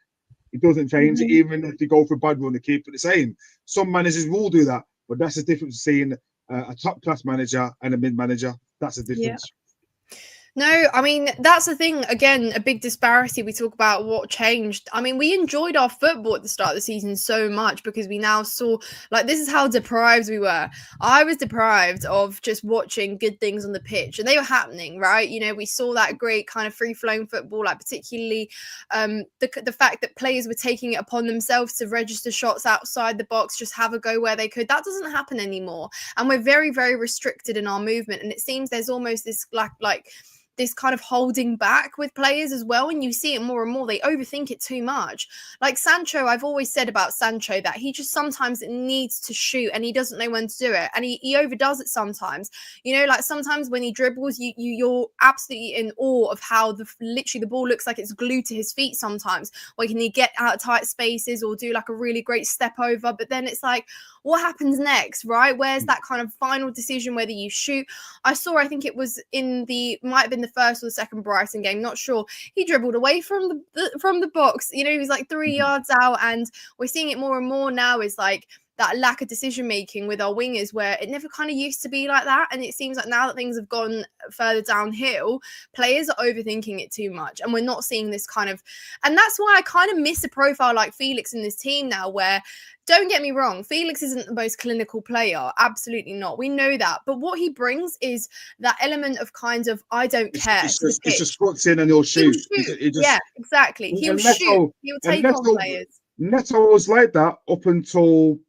It doesn't change, even if they go for a bad one, they keep it the same. Some managers will do that, but that's the difference between a top-class manager and a mid-manager. That's the difference. Yeah. No, I mean, that's the thing. Again, a big disparity. We talk about what changed. I mean, we enjoyed our football at the start of the season so much because we now saw, like, this is how deprived we were. I was deprived of just watching good things on the pitch, and they were happening, right? You know, we saw that great kind of free-flowing football, like particularly the fact that players were taking it upon themselves to register shots outside the box, just have a go where they could. That doesn't happen anymore. And we're very, very restricted in our movement. And it seems there's almost this like this kind of holding back with players as well. And you see it more and more. They overthink it too much. Like Sancho, I've always said about Sancho that he just sometimes needs to shoot and he doesn't know when to do it. And he overdoes it sometimes. You know, like sometimes when he dribbles, you're absolutely in awe of how literally the ball looks like it's glued to his feet sometimes. Or can he get out of tight spaces or do like a really great step over? But then it's like, what happens next, right? Where's that kind of final decision whether you shoot? I think it was might have been the first or the second Brighton game, not sure. He dribbled away from the box. You know, he was like 3 yards out, and we're seeing it more and more now. Is like that lack of decision making with our wingers, where it never kind of used to be like that. And it seems like now that things have gone further downhill, players are overthinking it too much, and we're not seeing this kind of. And that's why I kind of miss a profile like Felix in this team now, where, don't get me wrong, Felix isn't the most clinical player. Absolutely not. We know that. But what he brings is that element of kind of, I don't care. It's just puts in and he'll shoot. Yeah, exactly. He'll shoot. He'll take on players. Neto was like that up until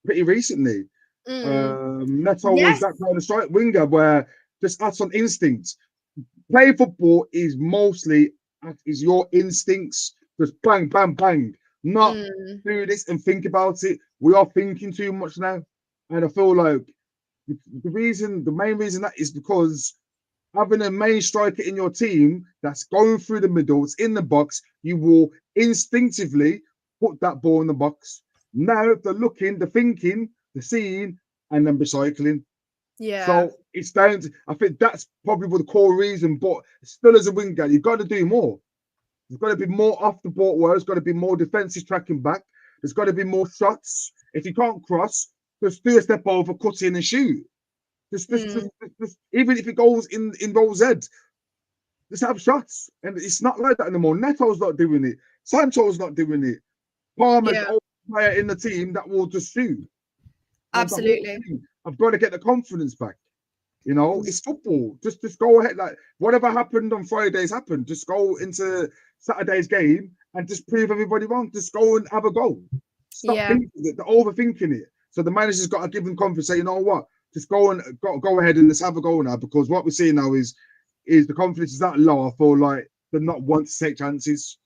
pretty recently. Neto was that kind of strike winger where just acts on instincts. Playing football is mostly your instincts. Just bang, bang, bang. Not do this and think about it. We are thinking too much now. And I feel like the main reason that is because having a main striker in your team that's going through the middle, it's in the box, you will instinctively put that ball in the box. Now they're looking, they're thinking, they're seeing, and then recycling. Yeah. So it's down to, I think that's probably the core reason, but still as a winger, you've got to do more. There's got to be more off the ball work. There's got to be more defensive tracking back. There's got to be more shots. If you can't cross, just do a step over, cut in and shoot. Just even if it goes in Roll's head, just have shots. And it's not like that anymore. Neto's not doing it. Sancho's not doing it. Palmer's the only player in the team that will just shoot. Absolutely. I've got to get the confidence back. You know, it's football. Just go ahead. Like whatever happened on Friday's happened. Just go into Saturday's game and just prove everybody wrong. Just go and have a goal. Stop thinking it. They're overthinking it. So the manager's got to give them confidence. Say, you know what? Just go ahead and let's have a goal now. Because what we're seeing now is the confidence is that low. I feel like they're not want to take chances.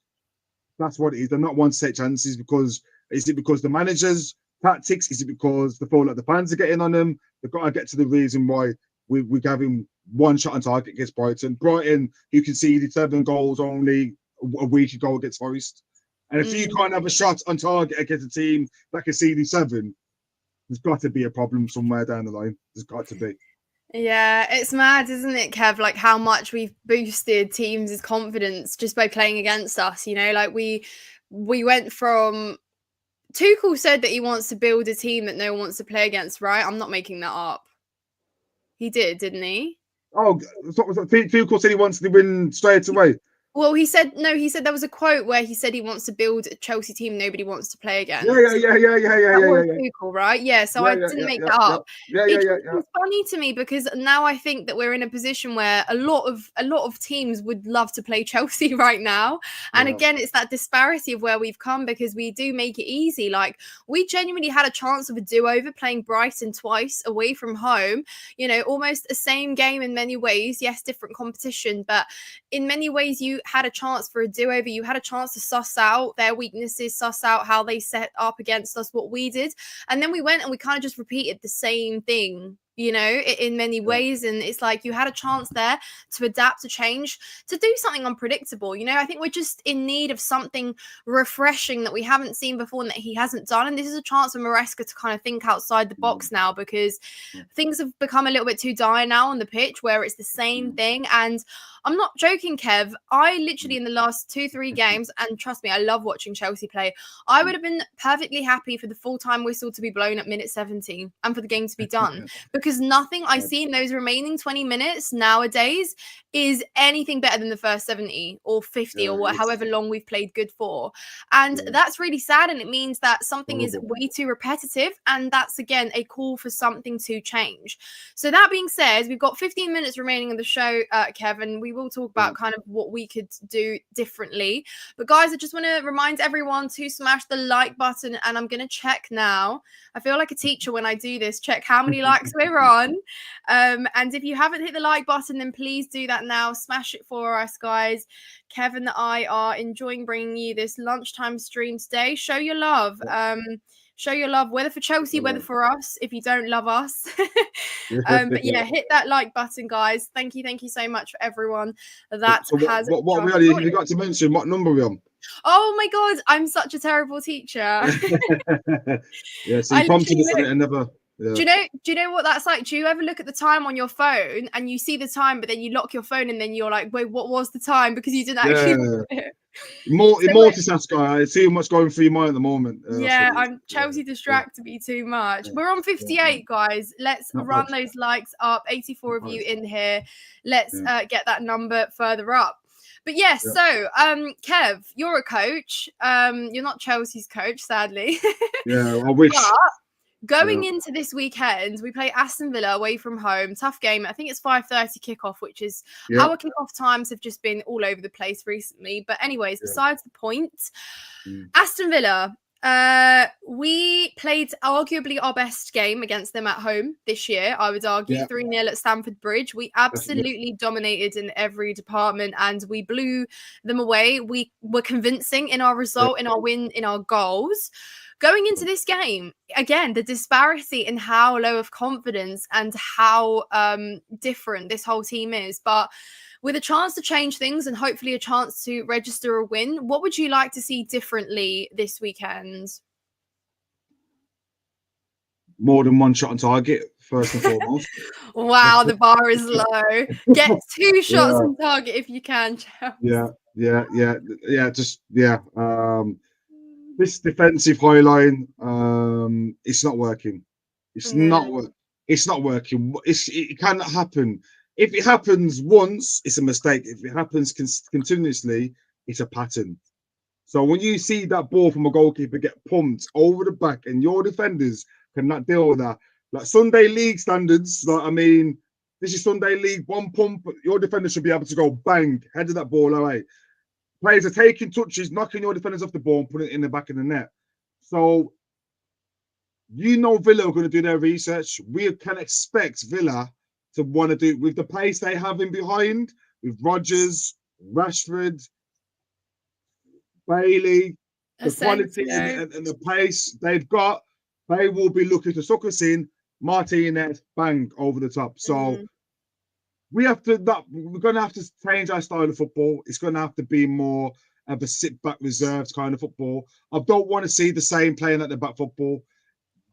That's what it is. They're not want to take chances because is it because the manager's tactics? Is it because they feel like the fans are getting on them? They've got to get to the reason why we're having one shot on target against Brighton. Brighton, you can see the 7 goals only a week ago against Forest. And if you can't have a shot on target against a team that can see the 7, there's got to be a problem somewhere down the line. There's got to be. Yeah, it's mad, isn't it, Kev? Like how much we've boosted teams' confidence just by playing against us. You know, like we went from. Tuchel said that he wants to build a team that no one wants to play against, right? I'm not making that up. He did, didn't he? Oh, so Tuchel said he wants to win straight away. Well, he said there was a quote where he said he wants to build a Chelsea team nobody wants to play against. Yeah. Tuchel, right? Yeah, so I didn't make that up. It's funny to me because now I think that we're in a position where a lot of teams would love to play Chelsea right now. And again, it's that disparity of where we've come because we do make it easy. Like we genuinely had a chance of a do-over playing Brighton twice away from home. You know, almost the same game in many ways. Yes, different competition, but in many ways you had a chance for a do-over. You had a chance to suss out their weaknesses, suss out how they set up against us, what we did. And then we went and we kind of just repeated the same thing, you know, in many ways. And it's like you had a chance there to adapt, to change, to do something unpredictable. You know, I think we're just in need of something refreshing that we haven't seen before and that he hasn't done. And this is a chance for Maresca to kind of think outside the box now because things have become a little bit too dire now on the pitch where it's the same thing. And I'm not joking, Kev. I literally in the last 2-3 games, and trust me, I love watching Chelsea play. I would have been perfectly happy for the full-time whistle to be blown at minute 17 and for the game to be done because nothing I see in those remaining 20 minutes nowadays is anything better than the first 70 or 50 or however long we've played good for. And that's really sad. And it means that something is way too repetitive. And that's, again, a call for something to change. So that being said, we've got 15 minutes remaining of the show, Kevin. We will talk about kind of what we could do differently. But guys, I just want to remind everyone to smash the like button. And I'm going to check now. I feel like a teacher when I do this, check how many likes we're on. And if you haven't hit the like button, then please do that now. Smash it for us, guys. Kevin and I are enjoying bringing you this lunchtime stream today. Show your love. Show your love, whether for Chelsea, whether for us, if you don't love us. But yeah, hit that like button, guys. Thank you so much for everyone that has. What we are, you got to mention what number we're on. Oh my God, I'm such a terrible teacher. Yeah, so I you prompted literally us on it and never. Yeah. do you know what that's like? Do you ever look at the time on your phone and you see the time, but then you lock your phone and then you're like, wait, what was the time? Because you didn't actually look at it. More So multitask guy. I see what's going through your mind at the moment. That's what yeah, it is. Chelsea Yeah, distracted me too much. yeah, We're on yeah. 58, guys. Let's Not run bad. those likes up. 84 Not of you bad. in here. Let's Yeah, get that number further up. But yes, yeah, so Kev, you're a coach. You're not Chelsea's coach, sadly. yeah. I wish. But Yeah, going into this weekend, we play Aston Villa away from home. Tough game. I think it's 5:30 kickoff, which is yeah, our kickoff times have just been all over the place recently. But anyways, yeah. besides the point, Mm. Aston Villa. We played arguably our best game against them at home this year. I would argue Yeah, 3-0 at Stamford Bridge. We definitely. absolutely dominated in every department and we blew them away. We were convincing in our Yeah, result, in our win, in our goals. Going into this game, again, the disparity in how low of confidence and how different this whole team is. But with a chance to change things and hopefully a chance to register a win, what would you like to see differently this weekend? more than one shot on target, first and foremost. Wow, the bar is low. Get 2 shots Yeah, on target if you can, yeah, Chels. yeah. Just yeah. This defensive high line, it's not working. It's not No. work. It's not working. It cannot happen. If it happens once, it's a mistake. If it happens continuously, it's a pattern. So when you see that ball from a goalkeeper get pumped over the back, and your defenders cannot deal with that, like Sunday League standards, like I mean, this is Sunday League. One pump, your defender should be able to go bang, head of that ball away. Players are taking touches, knocking your defenders off the ball and putting it in the back of the net. So Villa are going to do their research. We can expect Villa to want to do with the pace they have in behind, with Rodgers, Rashford, Bailey, the quality Asensio. and the pace they've got. They will be looking to suck us in. Martinez, bang, over the top. So we're going to have to change our style of football. It's going to have to be more of a sit back reserved kind of football. I don't want to see the same playing at the back football.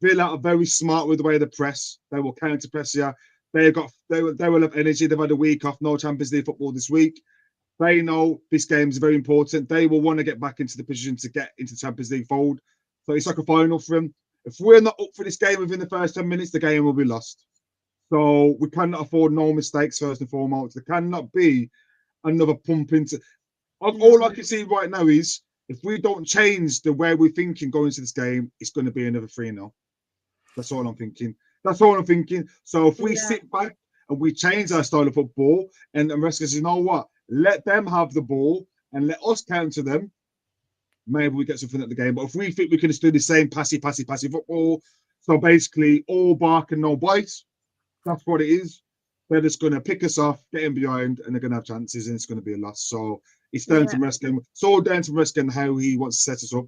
Villa are very smart with the way they press. They will counter press you. They will have energy. They've had a week off, no Champions League football this week. They know this game is very important. They will want to get back into the position to get into the Champions League fold. So it's like a final for them. If we're not up for this game within the first 10 minutes, the game will be lost. So we cannot afford no mistakes, first and foremost. There cannot be another pump into. All I can see right now is if we don't change the way we're thinking going into this game, it's going to be another 3-0. That's all I'm thinking. That's all I'm thinking. So if we sit back and we change our style of football, and Maresca says, you know what, let them have the ball and let us counter them, maybe we get something at the game. But if we think we can just do the same passy football, so basically all bark and no bite, that's what it is. They're just going to pick us off, get in behind, and they're going to have chances, and it's going to be a loss. So it's down to Maresca. It's all down to Maresca and how he wants to set us up.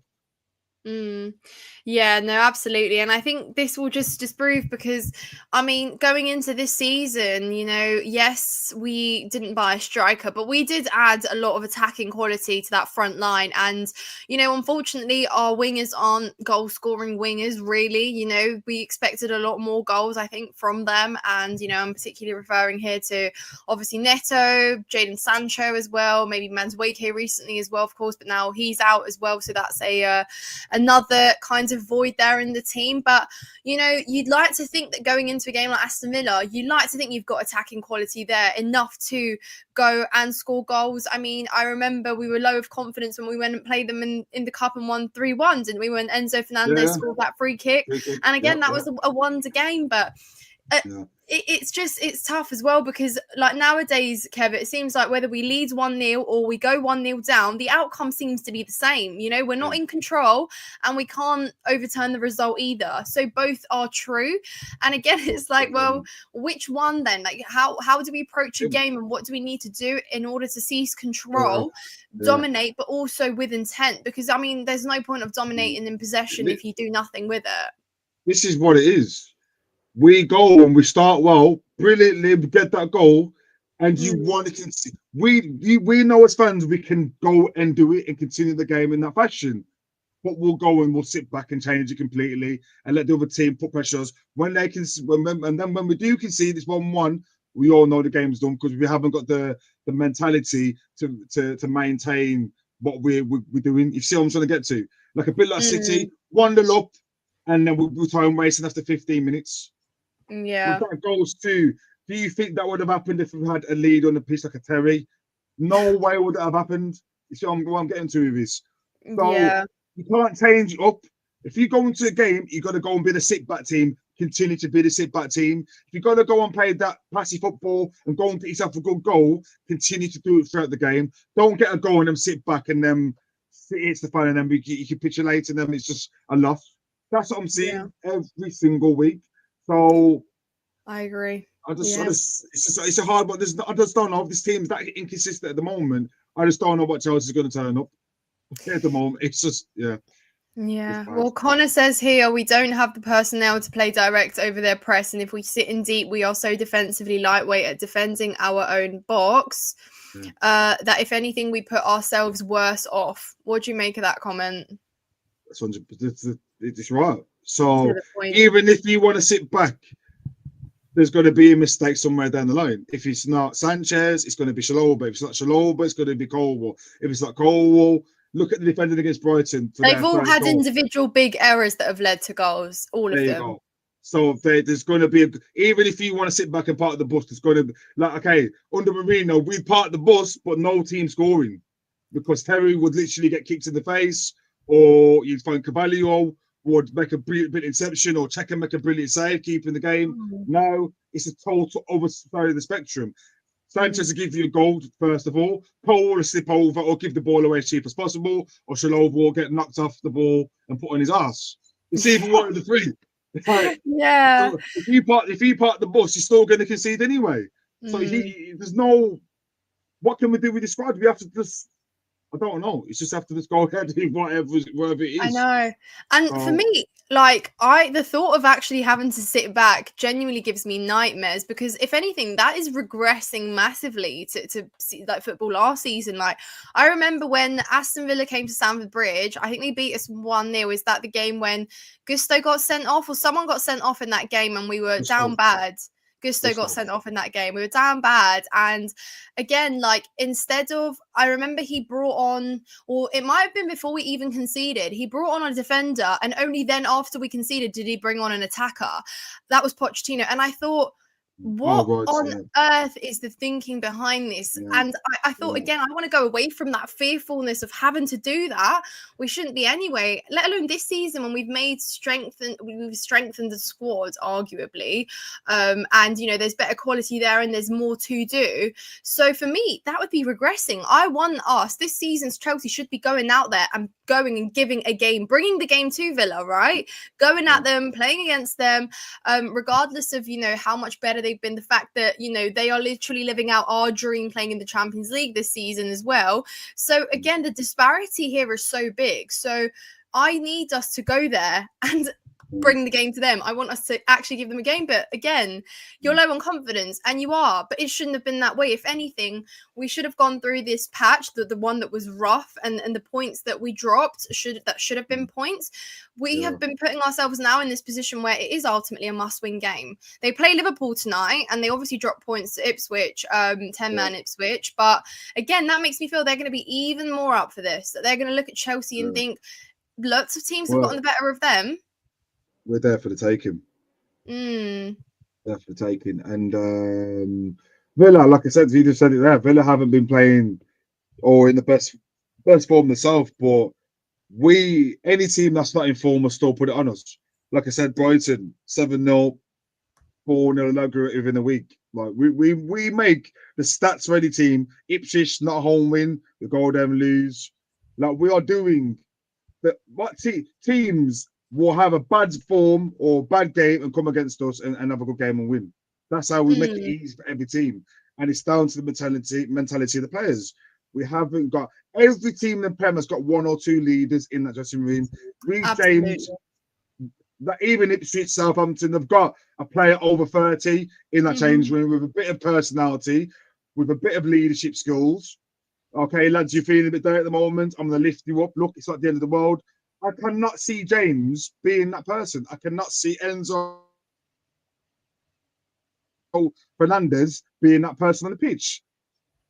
Yeah, no, absolutely. And I think this will just prove because I mean, going into this season, yes, we didn't buy a striker, but we did add a lot of attacking quality to that front line. And, unfortunately, our wingers aren't goal scoring wingers, really. We expected a lot more goals, I think, from them. And, I'm particularly referring here to obviously Neto, Jadon Sancho as well, maybe Manswake recently as well, of course, but now he's out as well. So that's another kind of void there in the team. But you'd like to think that going into a game like Aston Villa, you'd like to think you've got attacking quality there enough to go and score goals. I mean, I remember we were low of confidence when we went and played them in the cup and won 3-1, didn't we, when Enzo Fernandez scored that free kick? And again, that was a wonder game. But it's tough as well because like nowadays, Kev, it seems like whether we lead 1-0 or we go 1-0 down, the outcome seems to be the same. We're not in control and we can't overturn the result either. So both are true. And again, it's like, well, which one then? Like how do we approach a game and what do we need to do in order to seize control, dominate, but also with intent? Because I mean, there's no point of dominating in possession if you do nothing with it. This is what it is. We go and we start well, brilliantly, we get that goal, And you want to concede. We know as fans we can go and do it and continue the game in that fashion. But we'll go and we'll sit back and change it completely and let the other team put pressures when they can. And then when we do concede, it's 1-1. We all know the game's done because we haven't got the mentality to maintain what we're doing. You see what I'm trying to get to? Like a bit like City, 1-0 up, and then we'll time wasting after 15 minutes. Yeah. With that goes to, do you think that would have happened if we had a lead on the pitch like a Terry? No way would that have happened. You see what I'm getting to with this. So Yeah. you can't change it up. If you go into a game, you got to go and be the sit-back team. Continue to be the sit-back team. If you got to go and play that passy football and go and get yourself a good goal, continue to do it throughout the game. Don't get a goal and then sit back and then it's the fun and then you capitulate and then it's just a loss. That's what I'm seeing every single week. So I agree. It's a hard one. I just don't know if this team's that inconsistent at the moment. I just don't know what Chelsea's going to turn up at the moment. It's just Yeah. Well, Connor says here we don't have the personnel to play direct over their press, and if we sit in deep, we are so defensively lightweight at defending our own box that if anything, we put ourselves worse off. What do you make of that comment? It's right. So even if you want to sit back, there's going to be a mistake somewhere down the line. If it's not Sanchez, it's going to be Chalobah. If it's not Chalobah, it's going to be Colwell. If it's not Colwell, look at the defending against Brighton. They've all had individual big errors that have led to goals. All of them. Go. So there's going to be even if you want to sit back and park the bus, there's going to be under Mourinho, we parked the bus, but no team scoring because Terry would literally get kicked in the face, or you'd find Carvalho would make a brilliant interception, or Checker make a brilliant save, keeping the game. No, it's a total other side of the spectrum. Sanchez will give you a goal, first of all. Cole will slip over or give the ball away as cheap as possible, or Chalobah will get knocked off the ball and put on his ass. It's even one of the three. Yeah. So if you park the bus, you're still going to concede anyway. So there's no. What can we do with this squad? We have to just. I don't know. It's just have to just go ahead and whatever it is. I know. And for me, the thought of actually having to sit back genuinely gives me nightmares because if anything, that is regressing massively to see like football last season. Like I remember when Aston Villa came to Stamford Bridge, I think they beat us 1-0. Is that the game when Gusto got sent off or someone got sent off in that game and we were down bad? Gusto got sent off in that game. We were down bad. And again, instead of, I remember he brought on, or it might have been before we even conceded, he brought on a defender. And only then after we conceded did he bring on an attacker. That was Pochettino. And I thought, what on earth is the thinking behind this? And I thought, again, I want to go away from that fearfulness of having to do that. We shouldn't be anyway, let alone this season when we've strengthened the squad, arguably. And, there's better quality there and there's more to do. So for me, that would be regressing. I want us, this season's Chelsea should be going out there and going and giving a game, bringing the game to Villa, right? Going at them, playing against them, regardless of, how much better they've been, the fact that, they are literally living out our dream playing in the Champions League this season as well. So again, the disparity here is so big. So I need us to go there and bring the game to them. I want us to actually give them a game. But again, you're low on confidence and you are, but it shouldn't have been that way. If anything, we should have gone through this patch, the one that was rough and the points that we dropped should have been points. We have been putting ourselves now in this position where it is ultimately a must-win game. They play Liverpool tonight and they obviously drop points to Ipswich, 10-man Ipswich. But again, that makes me feel they're going to be even more up for this. That they're going to look at Chelsea and think lots of teams have gotten the better of them. We're there for the taking. There for the taking. And Villa, like I said, you just said it there. Villa haven't been playing or in the best form themselves, but any team that's not in form will still put it on us. Like I said, Brighton 7-0, 4-0 logo within a week. Like we make the stats ready team. Ipswich not a home win, we go there and lose. Like we are doing. But what teams will have a bad form or bad game and come against us and have a good game and win. That's how we make it easy for every team. And it's down to the mentality of the players. We haven't got every team in the Prem has got one or two leaders in that dressing room. James, even Ipswich, Southampton, they've got a player over 30 in that change room with a bit of personality. with a bit of leadership skills. Okay, lads, you're feeling a bit dirty at the moment. I'm going to lift you up. Look, it's not the end of the world. I cannot see James being that person. I cannot see Enzo Fernandez being that person on the pitch.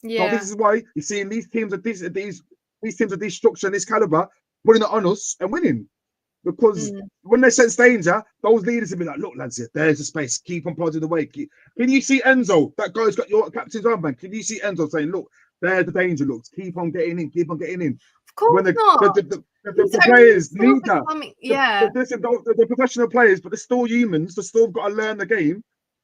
So Yeah. this is why you're seeing these teams of these teams of this structure and this caliber putting it on us and winning. Because when they sense danger, those leaders will be like, look, lads, there's the space. Keep on plodding away. Can you see Enzo? That guy's got your captain's armband. Can you see Enzo saying, look, there's the danger. Look, keep on getting in. Keep on getting in. Of course When not. the players need that. Yeah. The professional players, but they're still humans. They've still got to learn the game.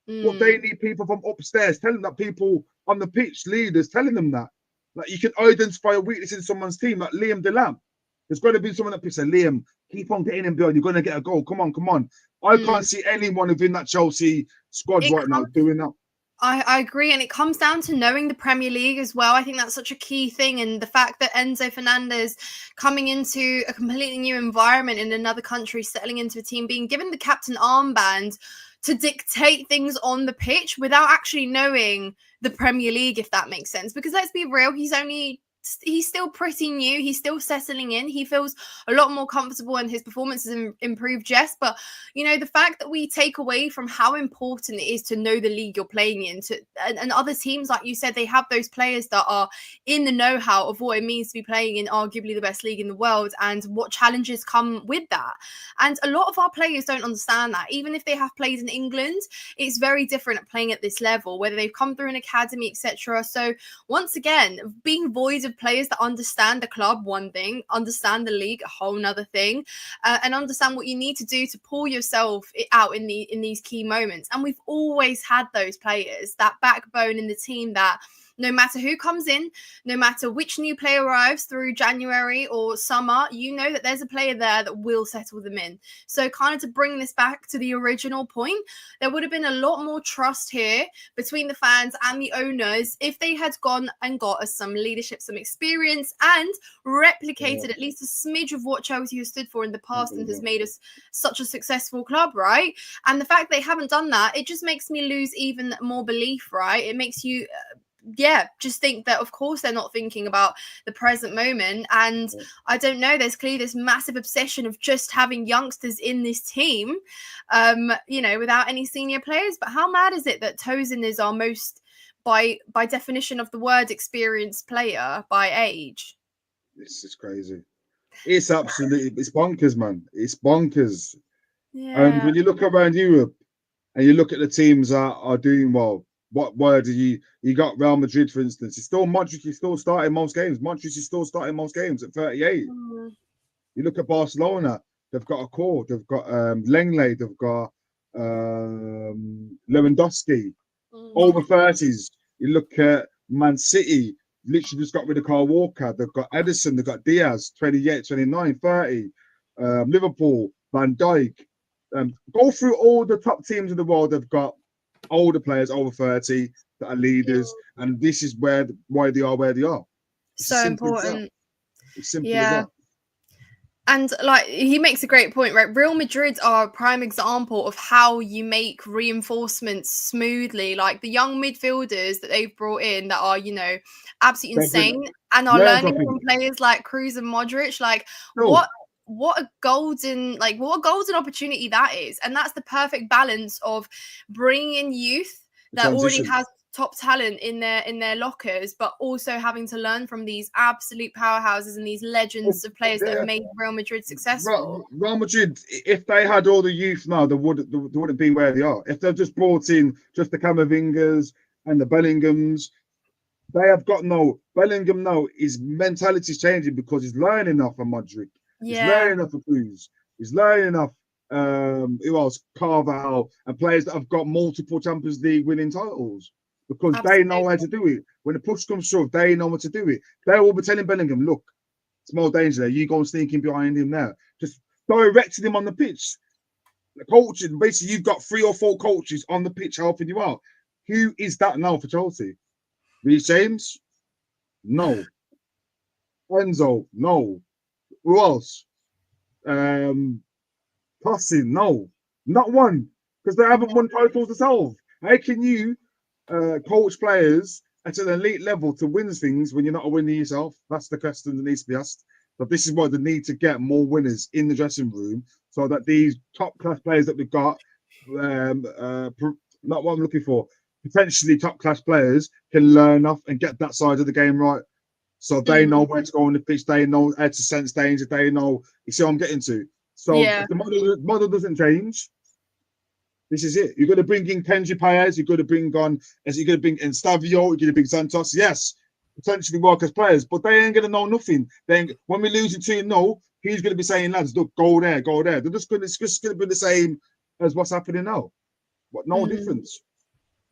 What they need people from upstairs telling that people on the pitch, leaders telling them that. Like you can identify a weakness in someone's team, like Liam Delap. There's going to be someone that picks Liam, keep on getting him behind. You're going to get a goal. Come on, come on. I can't see anyone within that Chelsea squad right now doing that. I agree, and it comes down to knowing the Premier League as well. I think that's such a key thing, and the fact that Enzo Fernandez coming into a completely new environment in another country, settling into a team, being given the captain armband to dictate things on the pitch without actually knowing the Premier League, if that makes sense. Because let's be real, he's still pretty new. He's still settling in. He feels a lot more comfortable and his performance has improved, Jess. But, you know, the fact that we take away from how important it is to know the league you're playing in, and other teams, like you said, they have those players that are in the know-how of what it means to be playing in arguably the best league in the world and what challenges come with that. And a lot of our players don't understand that. Even if they have played in England, it's very different at playing at this level, whether they've come through an academy, etc. So once again, being void of players that understand the club, one thing, understand the league, a whole nother thing, and understand what you need to do to pull yourself out in these key moments. And we've always had those players, that backbone in the team that no matter who comes in, no matter which new player arrives through January or summer, you know that there's a player there that will settle them in. So kind of to bring this back to the original point, there would have been a lot more trust here between the fans and the owners if they had gone and got us some leadership, some experience, and replicated at least a smidge of what Chelsea has stood for in the past and has made us such a successful club, right? And the fact they haven't done that, it just makes me lose even more belief, right? It makes you just think that of course they're not thinking about the present moment. And I don't know, there's clearly this massive obsession of just having youngsters in this team, you know, without any senior players. But how mad is it that Tosin is our most, by definition of the word, experienced player by age? This is crazy. It's absolutely, it's bonkers, man. It's bonkers. And when you look around Europe and you look at the teams that are doing well, what word do you got? Real Madrid, for instance. It's still Modric is still starting most games. Modric is still starting most games at 38. You look at Barcelona, they've got a core, they've got Lenglet, they've got Lewandowski, over 30s. You look at Man City, literally just got rid of Kyle Walker. They've got Edison, they've got Diaz, 28, 29, 30. Liverpool, Van Dijk. Go through all the top teams in the world. They've got older players over 30 that are leaders, and this is why they are where they are. It's so important. It's simple as that. And like he makes a great point, right? Real Madrid are a prime example of how you make reinforcements smoothly. Like the young midfielders that they've brought in that are, you know, absolutely insane and are learning from players like Kroos and Modric. Like what a golden opportunity that is. And that's the perfect balance of bringing in youth that already has top talent in their lockers, but also having to learn from these absolute powerhouses and these legends of players that have made Real Madrid successful. Real Madrid, if they had all the youth now, they wouldn't be where they are. If they've just brought in just the Camavingas and the Bellinghams, they have got Bellingham now. His mentality is changing because he's learning off of Modric. He's learning off of Kroos. He's learning off who else? Carvalho and players that have got multiple Champions League winning titles. Because they know how to do it. When the push comes through, they know how to do it. They will be telling Bellingham, look, it's more danger there. You go sneaking behind him there. Just directing him on the pitch. The coaching, basically, you've got 3 or 4 coaches on the pitch helping you out. Who is that now for Chelsea? Reece James? No. Enzo? No. Who else? Tosin? No. Not one. Because they haven't won titles themselves. How can you coach players at an elite level to win things when you're not a winner yourself? That's the question that needs to be asked. But this is why they need to get more winners in the dressing room so that these top class players that we've got, not what I'm looking for, potentially top class players can learn off and get that side of the game right. So they know where to go on the pitch, they know how to sense danger, they know, you see what I'm getting to. So if the model doesn't change, this is it. You're going to bring in Kenji Paez, you're going to bring on, you're going to bring in Stavio, you're going to bring Santos. Yes, potentially work as players, but they ain't going to know nothing. Then when we're losing 2-0, he's going to be saying, lads, look, go there, go there. It's just going to be the same as what's happening now. But no difference.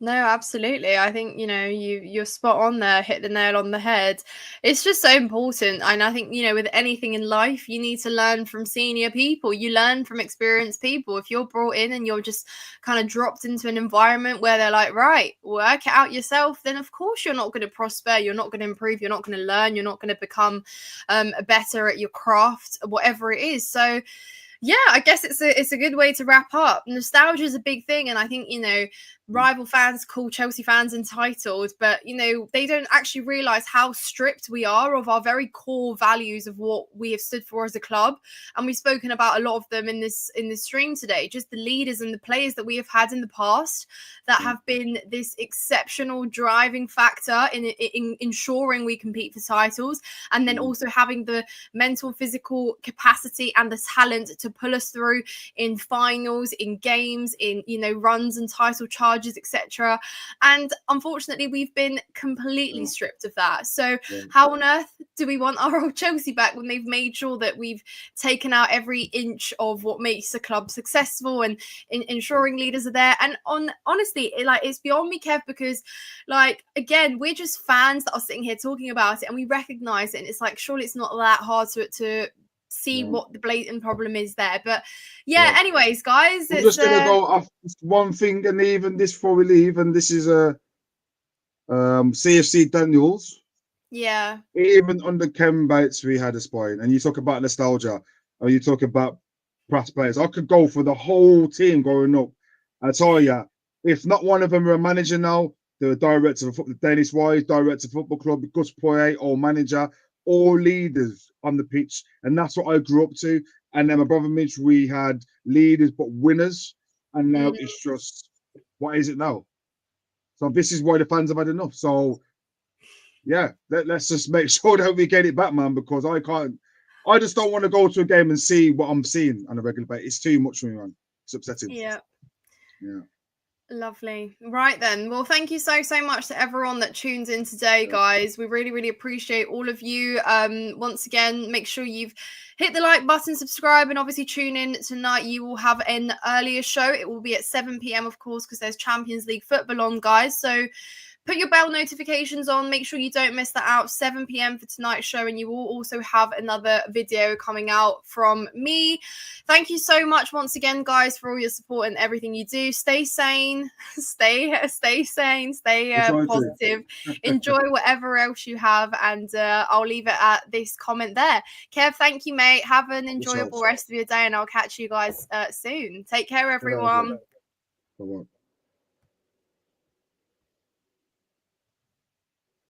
No, absolutely. I think, you're spot on there, hit the nail on the head. It's just so important. And I think, with anything in life, you need to learn from senior people. You learn from experienced people. If you're brought in and you're just kind of dropped into an environment where they're like, right, work it out yourself, then of course you're not going to prosper. You're not going to improve. You're not going to learn. You're not going to become better at your craft, whatever it is. So, yeah, I guess it's a good way to wrap up. Nostalgia is a big thing, and I think rival fans call Chelsea fans entitled, but they don't actually realize how stripped we are of our very core values of what we have stood for as a club. And we've spoken about a lot of them in this stream today, just the leaders and the players that we have had in the past that have been this exceptional driving factor in ensuring we compete for titles, and then also having the mental, physical capacity and the talent to pull us through in finals, in games, in runs and title charges, etc. And unfortunately, we've been completely stripped of that. So how on earth do we want our old Chelsea back when they've made sure that we've taken out every inch of what makes a club successful and ensuring leaders are there? And honestly, it's beyond me, Kev, because again, we're just fans that are sitting here talking about it and we recognize it, and it's like, surely it's not that hard to see what the blatant problem is there. But anyways, guys, I'm just gonna go off one thing, and even this before we leave, and this is CFC Daniels. Yeah. Even under Ken Bates, we had a spine, and you talk about nostalgia, or you talk about past players. I could go for the whole team growing up. I tell you, if not one of them are a manager now, the director of football, Dennis Wise, director of football club, Gus Poyet, or manager, all leaders on the pitch, and that's what I grew up to. And then my brother Mitch, we had leaders but winners, and now it's just, what is it now? So this is why the fans have had enough. So yeah, let's just make sure that we get it back, man, because I just don't want to go to a game and see what I'm seeing on a regular basis. It's too much for me, man. It's upsetting. Yeah. Yeah. Lovely. Right then. Well, thank you so much to everyone that tunes in today, guys. We really appreciate all of you. Once again, make sure you've hit the like button, subscribe, and obviously tune in tonight. You will have an earlier show. It will be at 7 p.m, of course, because there's Champions League football on, guys. So put your bell notifications on. Make sure you don't miss that out. 7 p.m. for tonight's show. And you will also have another video coming out from me. Thank you so much once again, guys, for all your support and everything you do. Stay sane. Stay sane. Stay positive. Enjoy whatever else you have. And I'll leave it at this comment there. Kev, thank you, mate. Have an enjoyable rest of your day. And I'll catch you guys soon. Take care, everyone. Bye-bye.